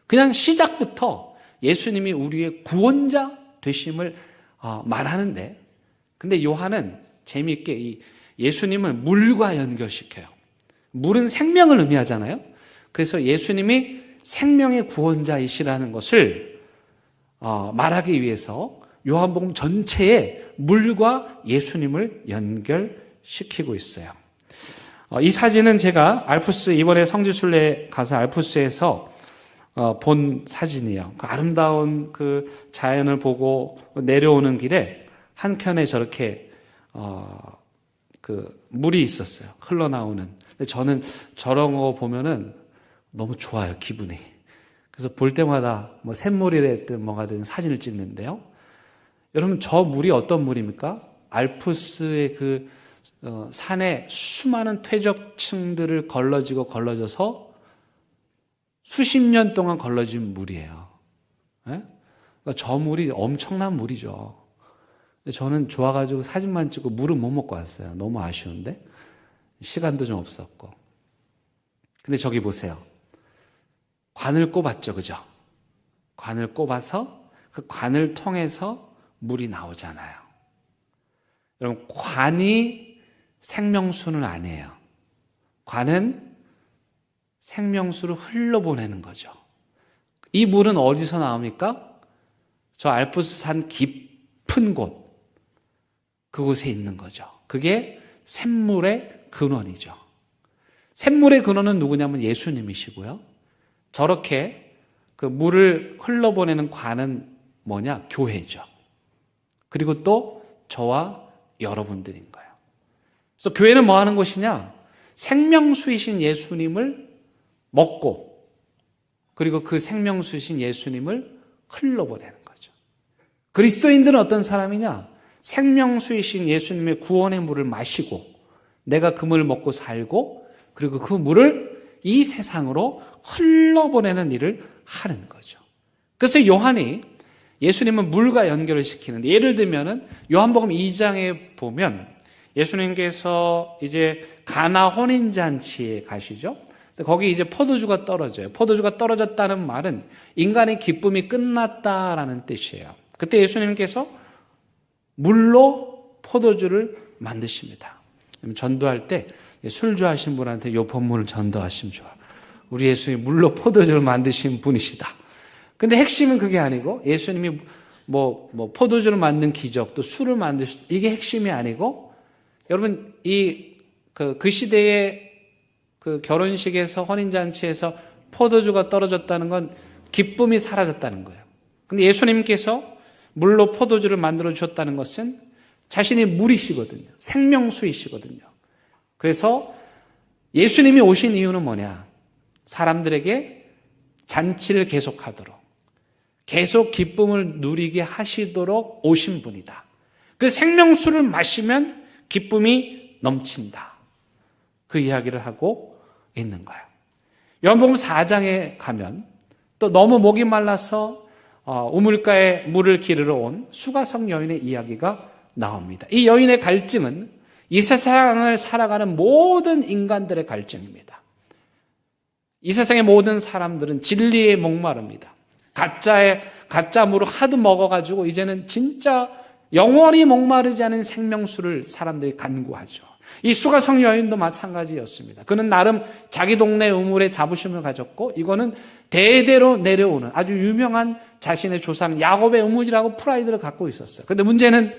그냥 시작부터 예수님이 우리의 구원자 되심을 말하는데, 근데 요한은 재미있게 이 예수님을 물과 연결시켜요. 물은 생명을 의미하잖아요. 그래서 예수님이 생명의 구원자이시라는 것을 말하기 위해서 요한복음 전체에 물과 예수님을 연결시키고 있어요. 이 사진은 제가 알프스, 이번에 성지순례 가서 알프스에서 본 사진이에요. 그 아름다운 그 자연을 보고 내려오는 길에 한켠에 저렇게 그 물이 있었어요. 흘러나오는. 근데 저는 저런 거 보면은 너무 좋아요, 기분이. 그래서 볼 때마다 뭐 샘물이 됐든 뭐가 든 사진을 찍는데요. 여러분, 저 물이 어떤 물입니까? 알프스의 그 산에 수많은 퇴적층들을 걸러져서 수십 년 동안 걸러진 물이에요. 네? 그러니까 저 물이 엄청난 물이죠. 저는 좋아가지고 사진만 찍고 물은 못 먹고 왔어요. 너무 아쉬운데 시간도 좀 없었고. 근데 저기 보세요. 관을 꼽았죠, 그죠? 관을 꼽아서 그 관을 통해서 물이 나오잖아요. 여러분, 관이 생명수는 아니에요. 관은 생명수를 흘러보내는 거죠. 이 물은 어디서 나옵니까? 저 알프스산 깊은 곳, 그곳에 있는 거죠. 그게 샘물의 근원이죠. 샘물의 근원은 누구냐면 예수님이시고요. 저렇게 그 물을 흘러보내는 관은 뭐냐? 교회죠. 그리고 또 저와 여러분들인 거예요. 그래서 교회는 뭐 하는 곳이냐? 생명수이신 예수님을 먹고, 그리고 그 생명수이신 예수님을 흘러보내는 거죠. 그리스도인들은 어떤 사람이냐? 생명수이신 예수님의 구원의 물을 마시고, 내가 그 물을 먹고 살고, 그리고 그 물을 이 세상으로 흘러보내는 일을 하는 거죠. 그래서 요한이 예수님은 물과 연결을 시키는데, 예를 들면은 요한복음 2장에 보면 예수님께서 이제 가나 혼인잔치에 가시죠. 거기 이제 포도주가 떨어져요. 포도주가 떨어졌다는 말은 인간의 기쁨이 끝났다라는 뜻이에요. 그때 예수님께서 물로 포도주를 만드십니다. 전도할 때 술 좋아하신 분한테 요 본문을 전도하시면 좋아. 우리 예수님이 물로 포도주를 만드신 분이시다. 근데 핵심은 그게 아니고, 예수님이 뭐 포도주를 만든 기적, 또 술을 만드신, 이게 핵심이 아니고, 여러분, 그 시대의 그 결혼식에서, 혼인잔치에서 포도주가 떨어졌다는 건 기쁨이 사라졌다는 거예요. 근데 예수님께서 물로 포도주를 만들어 주셨다는 것은 자신이 물이시거든요. 생명수이시거든요. 그래서 예수님이 오신 이유는 뭐냐? 사람들에게 잔치를 계속하도록, 계속 기쁨을 누리게 하시도록 오신 분이다. 그 생명수를 마시면 기쁨이 넘친다. 그 이야기를 하고 있는 거예요. 요한복음 4장에 가면 또 너무 목이 말라서 우물가에 물을 기르러 온 수가성 여인의 이야기가 나옵니다. 이 여인의 갈증은 이 세상을 살아가는 모든 인간들의 갈증입니다. 이 세상의 모든 사람들은 진리에 목마릅니다. 가짜 물을 하도 먹어가지고 이제는 진짜 영원히 목마르지 않은 생명수를 사람들이 간구하죠. 이 수가성 여인도 마찬가지였습니다. 그는 나름 자기 동네 우물에 자부심을 가졌고, 이거는 대대로 내려오는 아주 유명한 자신의 조상 야곱의 우물이라고 프라이드를 갖고 있었어요. 그런데 문제는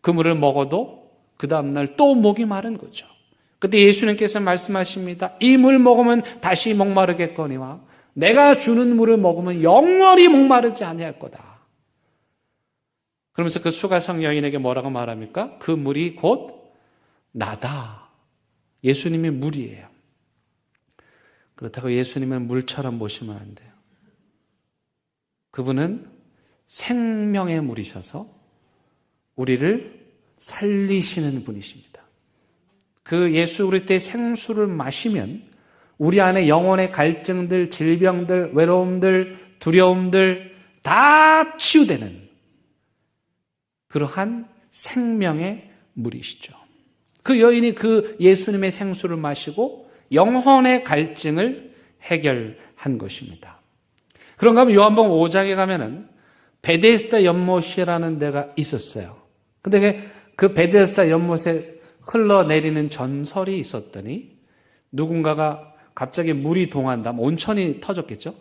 그 물을 먹어도 그 다음날 또 목이 마른 거죠. 그때 예수님께서 말씀하십니다. 이 물 먹으면 다시 목마르겠거니와 내가 주는 물을 먹으면 영원히 목마르지 아니할 거다. 그러면서 그 수가성 여인에게 뭐라고 말합니까? 그 물이 곧 나다. 예수님이 물이에요. 그렇다고 예수님을 물처럼 보시면 안 돼요. 그분은 생명의 물이셔서 우리를 살리시는 분이십니다. 그 예수 그리스도의 생수를 마시면 우리 안에 영혼의 갈증들, 질병들, 외로움들, 두려움들 다 치유되는 그러한 생명의 물이시죠. 그 여인이 그 예수님의 생수를 마시고 영혼의 갈증을 해결한 것입니다. 그런가 하면 요한복음 5장에 가면은 베데스다 연못이라는 데가 있었어요. 근데 그 베데스다 연못에 흘러내리는 전설이 있었더니 누군가가 갑자기 물이 동한다. 온천이 터졌겠죠.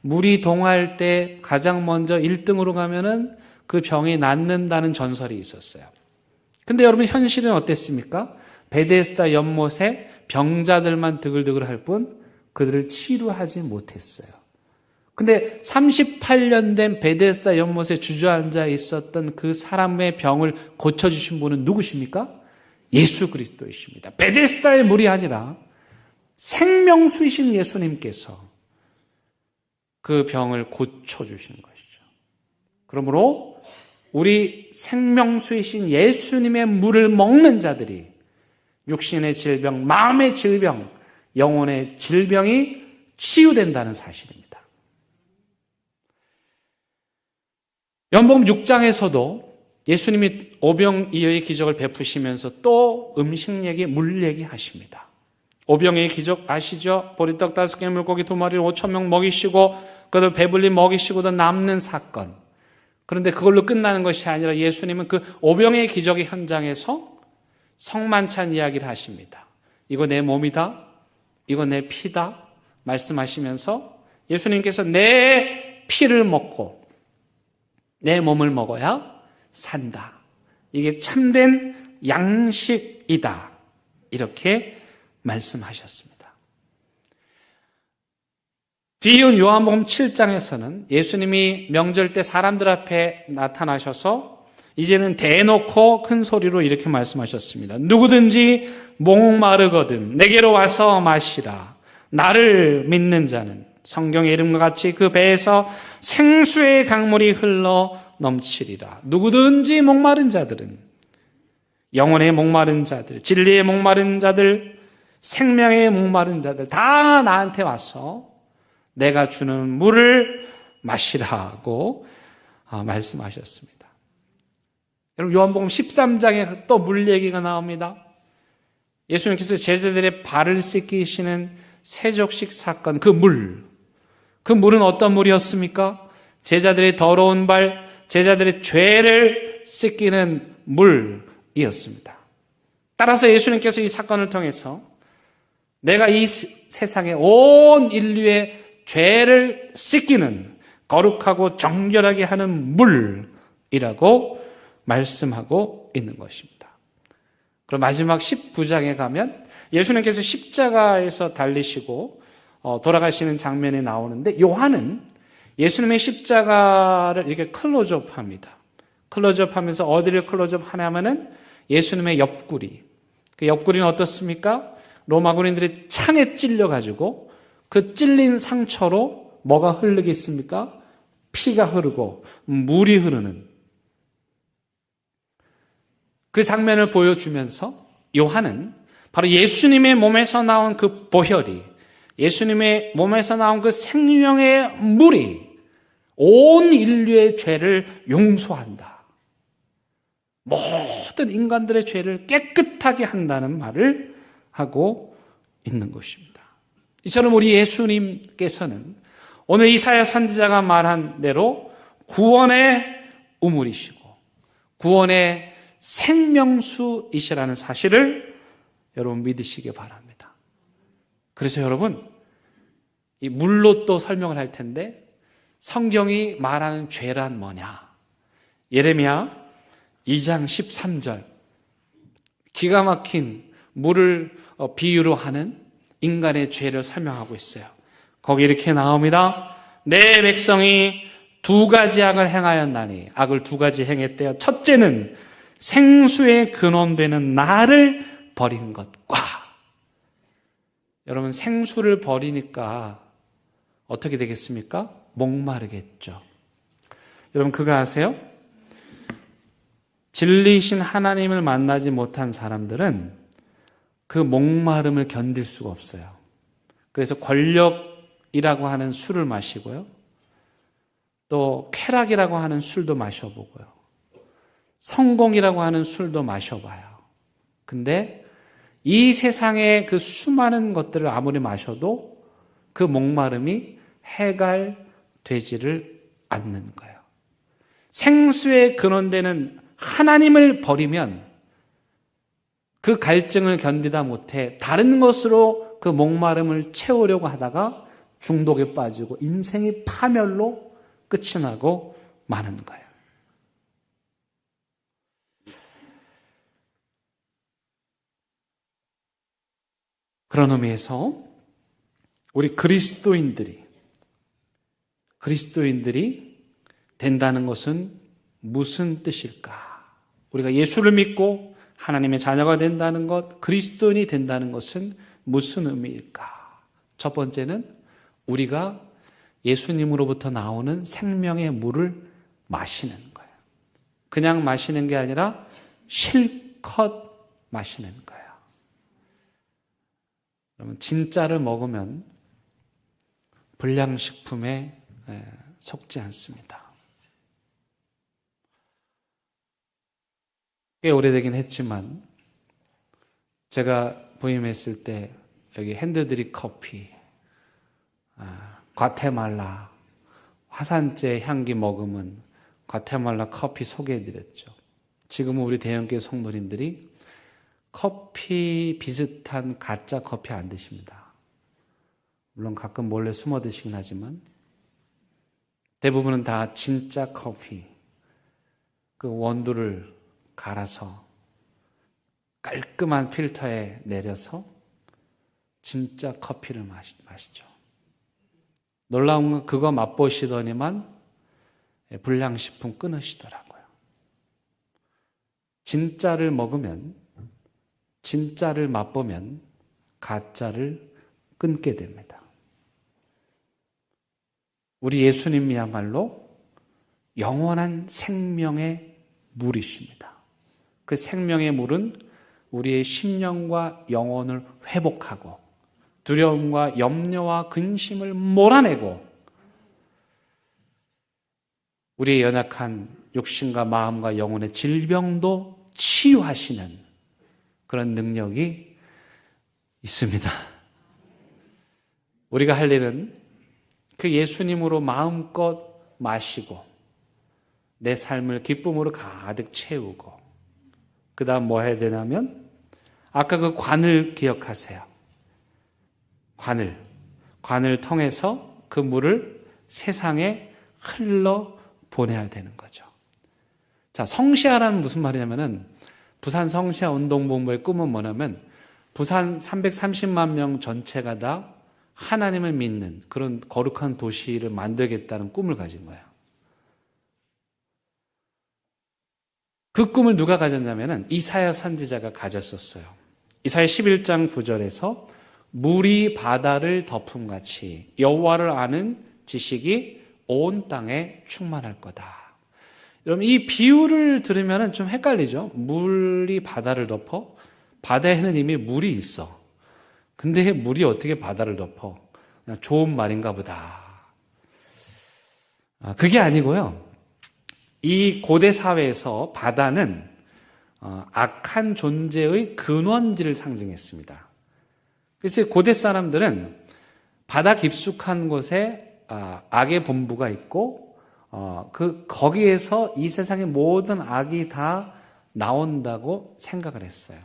물이 동할 때 가장 먼저 1등으로 가면은 그 병이 낫는다는 전설이 있었어요. 근데 여러분 현실은 어땠습니까? 베데스다 연못에 병자들만 드글드글 할 뿐 그들을 치료하지 못했어요. 근데 38년 된 베데스다 연못에 주저앉아 있었던 그 사람의 병을 고쳐주신 분은 누구십니까? 예수 그리스도이십니다. 베데스다의 물이 아니라 생명수이신 예수님께서 그 병을 고쳐주시는 것이죠. 그러므로 우리 생명수이신 예수님의 물을 먹는 자들이 육신의 질병, 마음의 질병, 영혼의 질병이 치유된다는 사실입니다. 요한복음 6장에서도 예수님이 오병이어의 기적을 베푸시면서 또 음식 얘기, 물 얘기 하십니다. 오병이어의 기적 아시죠? 보리떡 5개, 물고기 2마리를 5,000명 먹이시고 그들 배불리 먹이시고도 남는 사건. 그런데 그걸로 끝나는 것이 아니라 예수님은 그 오병이어의 기적의 현장에서 성만찬 이야기를 하십니다. 이거 내 몸이다. 이거 내 피다. 말씀하시면서 예수님께서 내 피를 먹고 내 몸을 먹어야 산다. 이게 참된 양식이다. 이렇게 말씀하셨습니다. 뒤이은 요한복음 7장에서는 예수님이 명절 때 사람들 앞에 나타나셔서 이제는 대놓고 큰 소리로 이렇게 말씀하셨습니다. 누구든지 목마르거든 내게로 와서 마시라. 나를 믿는 자는 성경의 이름과 같이 그 배에서 생수의 강물이 흘러 넘치리라. 누구든지 목마른 자들은, 영혼의 목마른 자들, 진리의 목마른 자들, 생명의 목마른 자들 다 나한테 와서 내가 주는 물을 마시라고 말씀하셨습니다. 여러분 요한복음 13장에 또 물 얘기가 나옵니다. 예수님께서 제자들의 발을 씻기시는 세족식 사건, 그 물은 어떤 물이었습니까? 제자들의 더러운 발, 제자들의 죄를 씻기는 물이었습니다. 따라서 예수님께서 이 사건을 통해서 내가 이 세상의 온 인류의 죄를 씻기는 거룩하고 정결하게 하는 물이라고 말씀하고 있는 것입니다. 그럼 마지막 19장에 가면 예수님께서 십자가에서 달리시고 돌아가시는 장면이 나오는데 요한은 예수님의 십자가를 이렇게 클로즈업합니다. 클로즈업하면서 어디를 클로즈업하냐면은 예수님의 옆구리. 그 옆구리는 어떻습니까? 로마 군인들이 창에 찔려가지고 그 찔린 상처로 뭐가 흐르겠습니까? 피가 흐르고 물이 흐르는 그 장면을 보여주면서 요한은 바로 예수님의 몸에서 나온 그 보혈이, 예수님의 몸에서 나온 그 생명의 물이 온 인류의 죄를 용서한다. 모든 인간들의 죄를 깨끗하게 한다는 말을 하고 있는 것입니다. 이처럼 우리 예수님께서는 오늘 이사야 선지자가 말한 대로 구원의 우물이시고 구원의 생명수이시라는 사실을 여러분 믿으시기 바랍니다. 그래서 여러분 이 물로 또 설명을 할 텐데 성경이 말하는 죄란 뭐냐? 예레미야 2장 13절 기가 막힌 물을 비유로 하는 인간의 죄를 설명하고 있어요. 거기 이렇게 나옵니다. 내 백성이 2가지 악을 행하였나니 악을 2가지 행했대요. 첫째는 생수의 근원되는 나를 버린 것과 여러분 생수를 버리니까 어떻게 되겠습니까? 목마르겠죠. 여러분 그거 아세요? 진리이신 하나님을 만나지 못한 사람들은 그 목마름을 견딜 수가 없어요. 그래서 권력이라고 하는 술을 마시고요. 또 쾌락이라고 하는 술도 마셔보고요. 성공이라고 하는 술도 마셔봐요. 근데 이 세상의 그 수많은 것들을 아무리 마셔도 그 목마름이 해갈되지를 않는 거예요. 생수의 근원되는 하나님을 버리면 그 갈증을 견디다 못해 다른 것으로 그 목마름을 채우려고 하다가 중독에 빠지고 인생이 파멸로 끝이 나고 마는 거예요. 그런 의미에서 우리 그리스도인들이 그리스도인들이 된다는 것은 무슨 뜻일까? 우리가 예수를 믿고 하나님의 자녀가 된다는 것, 그리스도인이 된다는 것은 무슨 의미일까? 첫 번째는 우리가 예수님으로부터 나오는 생명의 물을 마시는 거예요. 그냥 마시는 게 아니라 실컷 마시는 거예요. 그러면 진짜를 먹으면 불량식품에 속지 않습니다. 꽤 오래되긴 했지만 제가 부임했을 때 여기 핸드드립 커피, 과테말라 화산재 향기 머금은 과테말라 커피 소개해드렸죠. 지금은 우리 대형교회 성도님들이 커피 비슷한 가짜 커피 안 드십니다. 물론 가끔 몰래 숨어 드시긴 하지만 대부분은 다 진짜 커피, 그 원두를 갈아서 깔끔한 필터에 내려서 진짜 커피를 마시죠. 놀라운 건 그거 맛보시더니만 불량식품 끊으시더라고요. 진짜를 먹으면, 진짜를 맛보면 가짜를 끊게 됩니다. 우리 예수님이야말로 영원한 생명의 물이십니다. 그 생명의 물은 우리의 심령과 영혼을 회복하고 두려움과 염려와 근심을 몰아내고 우리의 연약한 육신과 마음과 영혼의 질병도 치유하시는 그런 능력이 있습니다. 우리가 할 일은 그 예수님으로 마음껏 마시고 내 삶을 기쁨으로 가득 채우고 그 다음 뭐 해야 되냐면 아까 그 관을 기억하세요. 관을 통해서 그 물을 세상에 흘러 보내야 되는 거죠. 자, 성시아라는 무슨 말이냐면은 부산 성시아 운동본부의 꿈은 뭐냐면 부산 330만 명 전체가 다 하나님을 믿는 그런 거룩한 도시를 만들겠다는 꿈을 가진 거예요. 그 꿈을 누가 가졌냐면은 이사야 선지자가 가졌었어요. 이사야 11장 9절에서 물이 바다를 덮음같이 여호와를 아는 지식이 온 땅에 충만할 거다. 여러분 이 비유를 들으면 좀 헷갈리죠. 물이 바다를 덮어? 바다에는 이미 물이 있어. 근데 물이 어떻게 바다를 덮어? 그냥 좋은 말인가 보다. 그게 아니고요. 이 고대 사회에서 바다는 악한 존재의 근원지를 상징했습니다. 그래서 고대 사람들은 바다 깊숙한 곳에 악의 본부가 있고 거기에서 이 세상의 모든 악이 다 나온다고 생각을 했어요.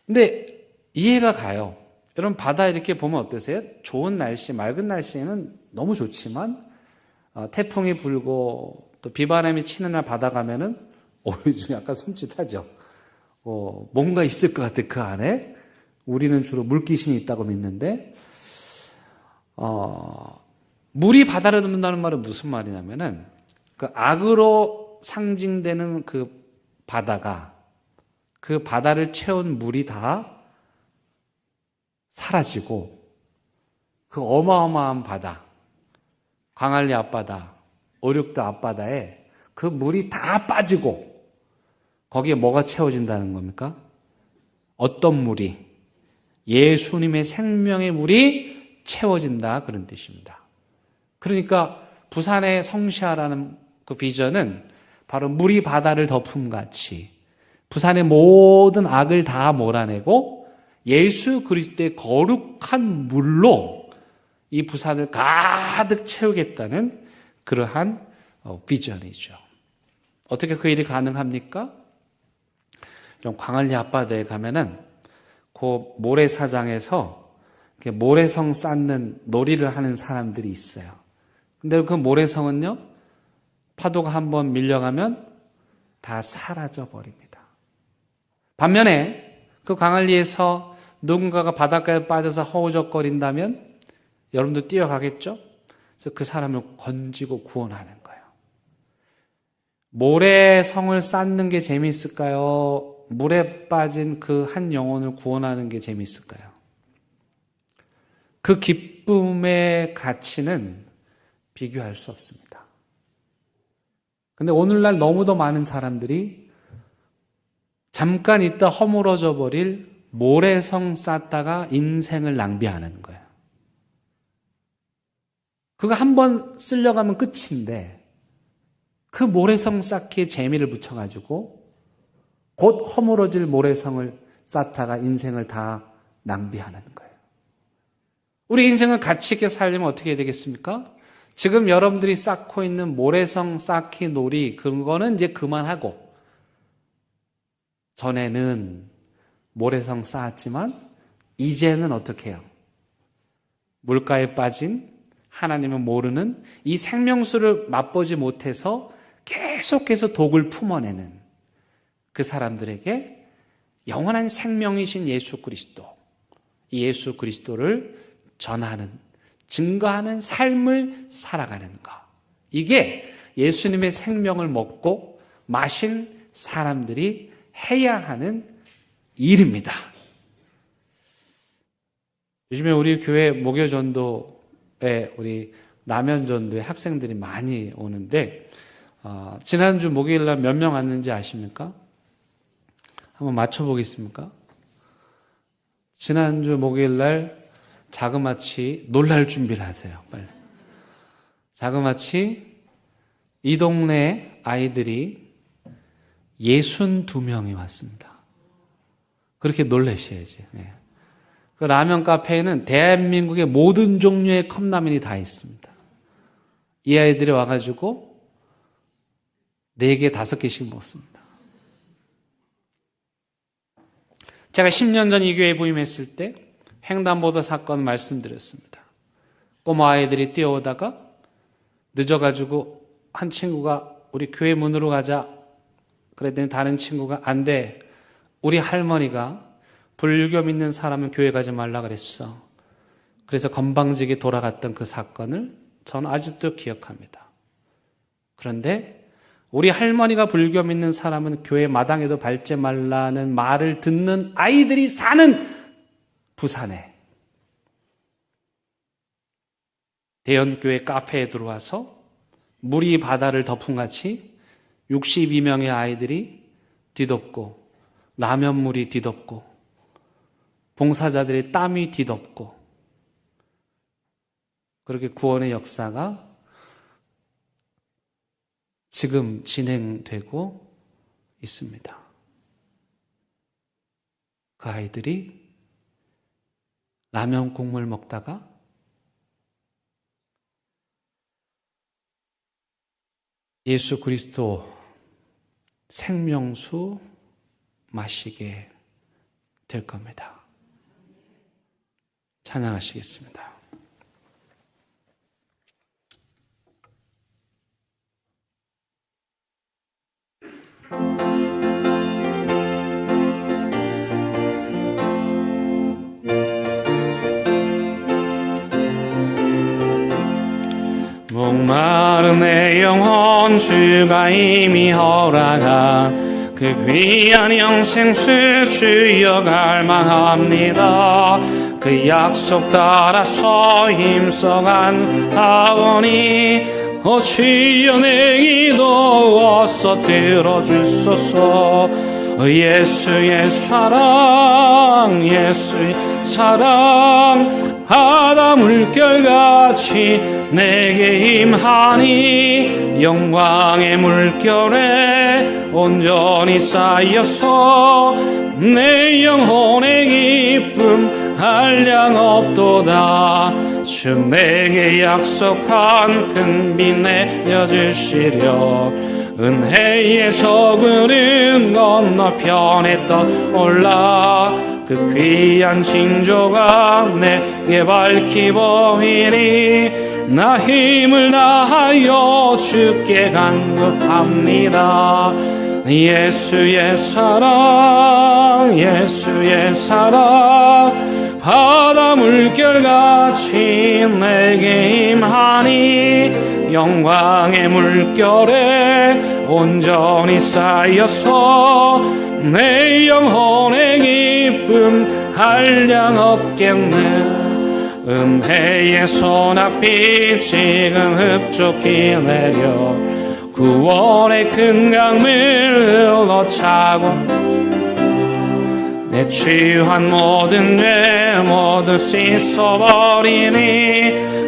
근데 이해가 가요. 여러분 바다 이렇게 보면 어떠세요? 좋은 날씨, 맑은 날씨에는 너무 좋지만 태풍이 불고 또 비바람이 치는 날 바다 가면은 요즘 약간 섬찟하죠. 뭔가 있을 것 같아 그 안에. 우리는 주로 물귀신이 있다고 믿는데 물이 바다를 덮는다는 말은 무슨 말이냐면은 그 악으로 상징되는 그 바다가 그 바다를 채운 물이 다 사라지고 그 어마어마한 바다, 광안리 앞바다, 오륙도 앞바다에 그 물이 다 빠지고 거기에 뭐가 채워진다는 겁니까? 어떤 물이? 예수님의 생명의 물이 채워진다 그런 뜻입니다. 그러니까 부산의 성시아라는 그 비전은 바로 물이 바다를 덮음같이 부산의 모든 악을 다 몰아내고 예수 그리스도의 거룩한 물로 이 부산을 가득 채우겠다는 그러한 비전이죠. 어떻게 그 일이 가능합니까? 이런 광안리 앞바다에 가면은 그 모래사장에서 모래성 쌓는 놀이를 하는 사람들이 있어요. 근데 그 모래성은요, 파도가 한번 밀려가면 다 사라져 버립니다. 반면에 그 광안리에서 누군가가 바닷가에 빠져서 허우적거린다면 여러분도 뛰어가겠죠? 그래서 그 사람을 건지고 구원하는 거예요. 모래성을 쌓는 게 재미있을까요? 물에 빠진 그 한 영혼을 구원하는 게 재미있을까요? 그 기쁨의 가치는 비교할 수 없습니다. 근데 오늘날 너무도 많은 사람들이 잠깐 있다 허물어져 버릴 모래성 쌓다가 인생을 낭비하는 거예요. 그거 한 번 쓰려고 하면 끝인데 그 모래성 쌓기에 재미를 붙여가지고 곧 허물어질 모래성을 쌓다가 인생을 다 낭비하는 거예요. 우리 인생을 가치 있게 살려면 어떻게 해야 되겠습니까? 지금 여러분들이 쌓고 있는 모래성 쌓기 놀이 그거는 이제 그만하고 전에는 모래성 쌓았지만 이제는 어떻게 해요? 물가에 빠진 하나님을 모르는 이 생명수를 맛보지 못해서 계속해서 독을 품어내는 그 사람들에게 영원한 생명이신 예수 그리스도, 이 예수 그리스도를 전하는, 증거하는 삶을 살아가는 것. 이게 예수님의 생명을 먹고 마신 사람들이 해야 하는 일입니다. 요즘에 우리 교회 목요전도에 우리 라면전도에 학생들이 많이 오는데 지난주 목요일날 몇 명 왔는지 아십니까? 한번 맞춰보겠습니까? 지난주 목요일날 자그마치 놀랄 준비를 하세요. 빨리. 자그마치 이 동네 아이들이 62명이 왔습니다. 그렇게 놀라셔야지. 네. 그 라면 카페에는 대한민국의 모든 종류의 컵라면이 다 있습니다. 이 아이들이 와가지고 4개, 5개씩 먹습니다. 제가 10년 전 이 교회에 부임했을 때 횡단보도 사건 말씀드렸습니다. 꼬마 아이들이 뛰어오다가 늦어가지고 한 친구가 우리 교회 문으로 가자 그랬더니 다른 친구가 안 돼. 우리 할머니가 불교 믿는 사람은 교회 가지 말라 그랬어. 그래서 건방지게 돌아갔던 그 사건을 저는 아직도 기억합니다. 그런데 우리 할머니가 불교 믿는 사람은 교회 마당에도 밟지 말라는 말을 듣는 아이들이 사는 부산에 대연교회 카페에 들어와서 물이 바다를 덮은같이 62명의 아이들이 뒤덮고 라면물이 뒤덮고 봉사자들의 땀이 뒤덮고 그렇게 구원의 역사가 지금 진행되고 있습니다. 그 아이들이 라면 국물 먹다가 예수 그리스도 생명수 마시게 될 겁니다. 찬양하시겠습니다. 목마른 내 영혼 주가 이미 허락한 그 귀한 영생수 주여 갈망합니다. 그 약속 따라서 힘써간 아버니 주여 내 기도 어서 들어주소서. 예수의 사랑 예수의 사랑 바다 물결같이 내게 임하니 영광의 물결에 온전히 쌓여서 내 영혼의 기쁨 한량 없도다. 주 내게 약속한 큰 빛 내려주시려 은혜에서 구름 건너편에 떠올라 그 귀한 징조가 내게 밝히 보이니 나 힘을 다하여 주께 간구합니다. 예수의 사랑 예수의 사랑 바다 물결같이 내게 임하니 영광의 물결에 온전히 쌓여서 내 영혼의 기쁨 한량 없겠네. 은혜의 소낙빛 지금 흡족히 내려 구원의 큰 강물 흘러차고 내 취한 모든 죄 모두 씻어버리니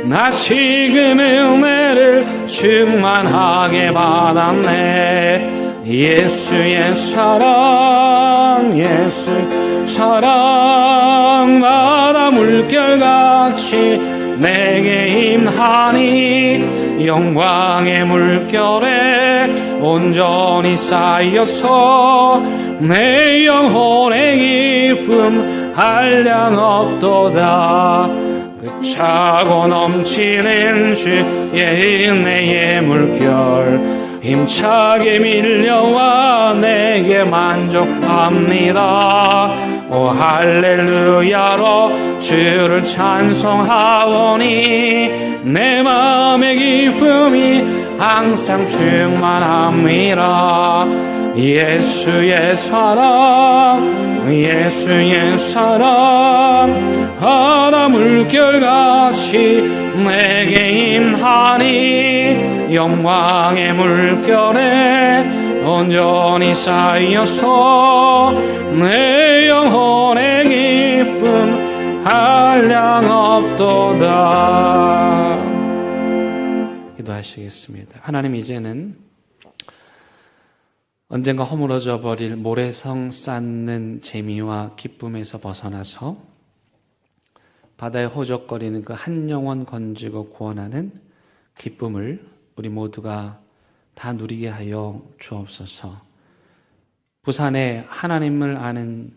나 지금 은혜를 충만하게 받았네. 예수의 사랑 예수 사랑 바다 물결같이 내게 임하니 영광의 물결에 온전히 쌓여서 내 영혼의 기쁨 한량 없도다. 그 차고 넘치는 주의 은혜의 물결 힘차게 밀려와 내게 만족합니다. 오 할렐루야로 주를 찬송하오니 내 마음의 기쁨이 항상 충만합니다. 예수의 사랑 예수의 사랑 바다 물결같이 내게 임하니 영광의 물결에 온전히 쌓여서 내 영혼의 기쁨 한량 없도다. 기도하시겠습니다. 하나님, 이제는 언젠가 허물어져 버릴 모래성 쌓는 재미와 기쁨에서 벗어나서 바다에 호적거리는 그 한 영혼 건지고 구원하는 기쁨을 우리 모두가 다 누리게 하여 주옵소서. 부산에 하나님을 아는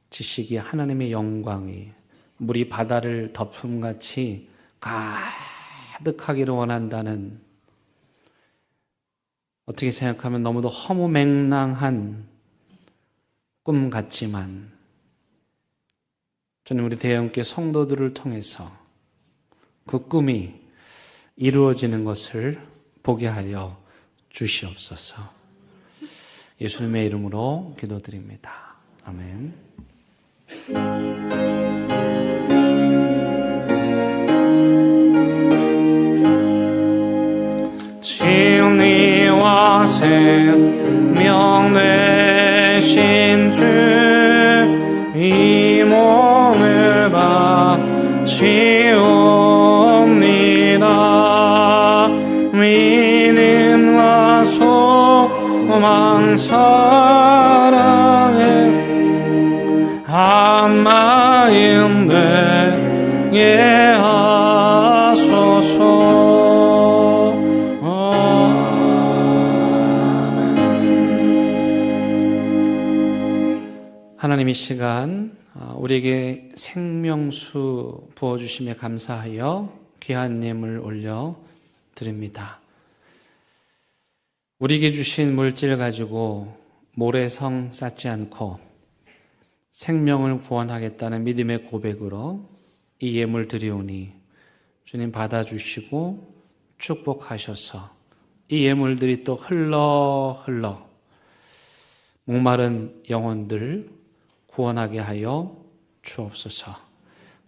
지식이 하나님의 영광이 물이 바다를 덮음같이 가득하기를 원한다는, 어떻게 생각하면 너무도 허무맹랑한 꿈 같지만 저는 우리 대형교회 성도들을 통해서 그 꿈이 이루어지는 것을 보게 하여 주시옵소서. 예수님의 이름으로 기도드립니다. 아멘. 진리와 생명 되신 주, 이 몸을 바치옵니다. 믿음과 소망 사랑에 한 마음 되게 하소서. 하나님, 이 시간 우리에게 생명수 부어주심에 감사하여 귀한 예물 올려 드립니다. 우리에게 주신 물질 가지고 모래성 쌓지 않고 생명을 구원하겠다는 믿음의 고백으로 이 예물 드리오니 주님 받아주시고 축복하셔서 이 예물들이 또 흘러 목마른 영혼들 구원하게 하여 주옵소서.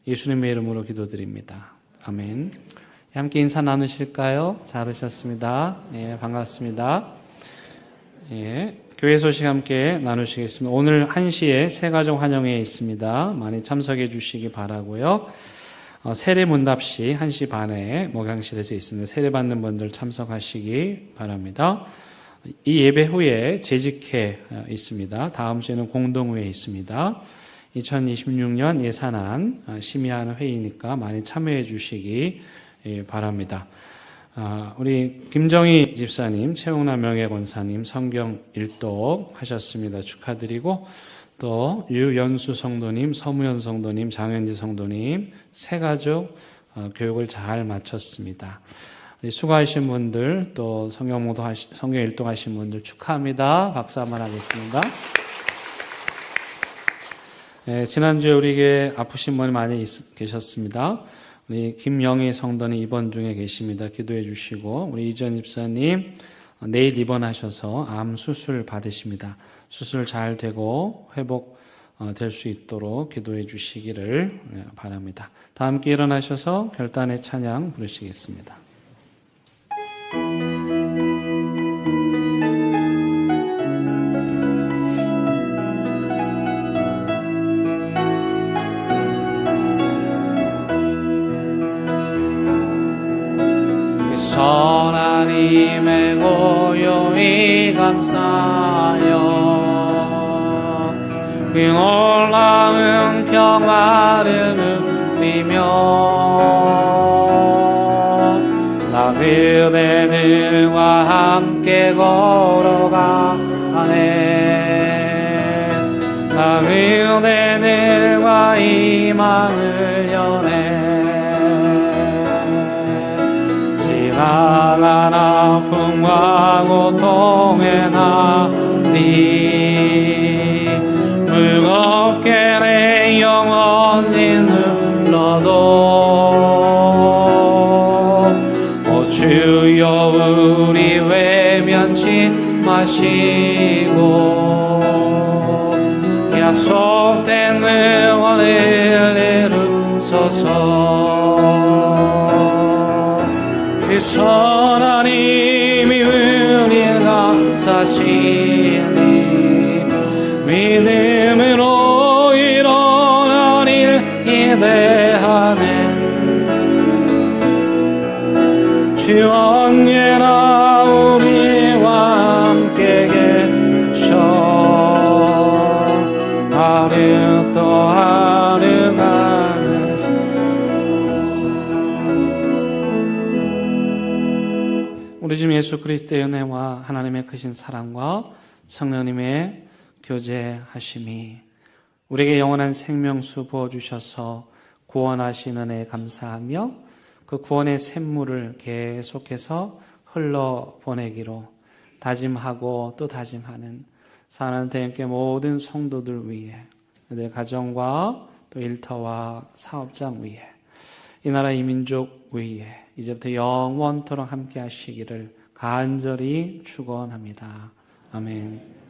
예수님의 이름으로 기도드립니다. 아멘. 함께 인사 나누실까요? 잘 오셨습니다. 예, 반갑습니다. 예, 교회 소식 함께 나누시겠습니다. 오늘 1시에 새가족 환영회 있습니다. 많이 참석해 주시기 바라고요. 세례 문답시 1시 반에 목양실에서 있습니다. 세례 받는 분들 참석하시기 바랍니다. 이 예배 후에 재직회 있습니다. 다음 주에는 공동회에 있습니다. 2026년 예산안 심의하는 회의니까 많이 참여해 주시기 바랍니다. 우리 김정희 집사님, 최웅남 명예권사님 성경 일독 하셨습니다. 축하드리고, 또 유연수 성도님, 서무현 성도님, 장현지 성도님 새가족 교육을 잘 마쳤습니다. 수고하신 분들, 또 성경 일독하신 분들 축하합니다. 박수 한번 하겠습니다. 네, 지난주에 우리에게 아프신 분이 많이 계셨습니다. 우리 김영희 성도님 입원 중에 계십니다. 기도해 주시고, 우리 이전 집사님 내일 입원하셔서 암 수술 받으십니다. 수술 잘 되고 회복 될 수 있도록 기도해 주시기를 바랍니다. 다 함께 일어나셔서 결단의 찬양 부르시겠습니다. 하나님의 고요히 감사하여 그 놀라운 평화를 누리며 나 그대들과 함께 걸어가네. 나 그대들과 희망을 여네. 지나간 아픔과 고통의 날이 무겁게 내 영혼이 눌러도 오 주여 우리 외면치 마시고 약속된 응원을 이루소서. 이 선하님이 우리를 감싸시니 믿음으로 일어나길 기대하네. 주 언제나 우리와 함께 계셔. 하루 또 하루가 우리 주 예수 그리스도의 은혜와 하나님의 크신 사랑과 성령님의 교제하심이 우리에게 영원한 생명수 부어주셔서 구원하신 은혜에 감사하며 그 구원의 샘물을 계속해서 흘러보내기로 다짐하고 또 다짐하는 사랑하는 대형교회 모든 성도들 위해, 내 가정과 또 일터와 사업장 위에, 이 나라 이 민족 위에 이제부터 영원토록 함께 하시기를 간절히 축원합니다. 아멘.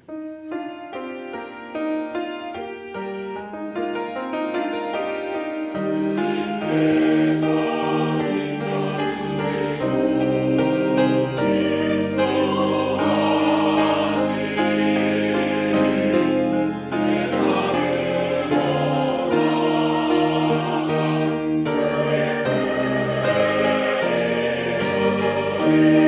주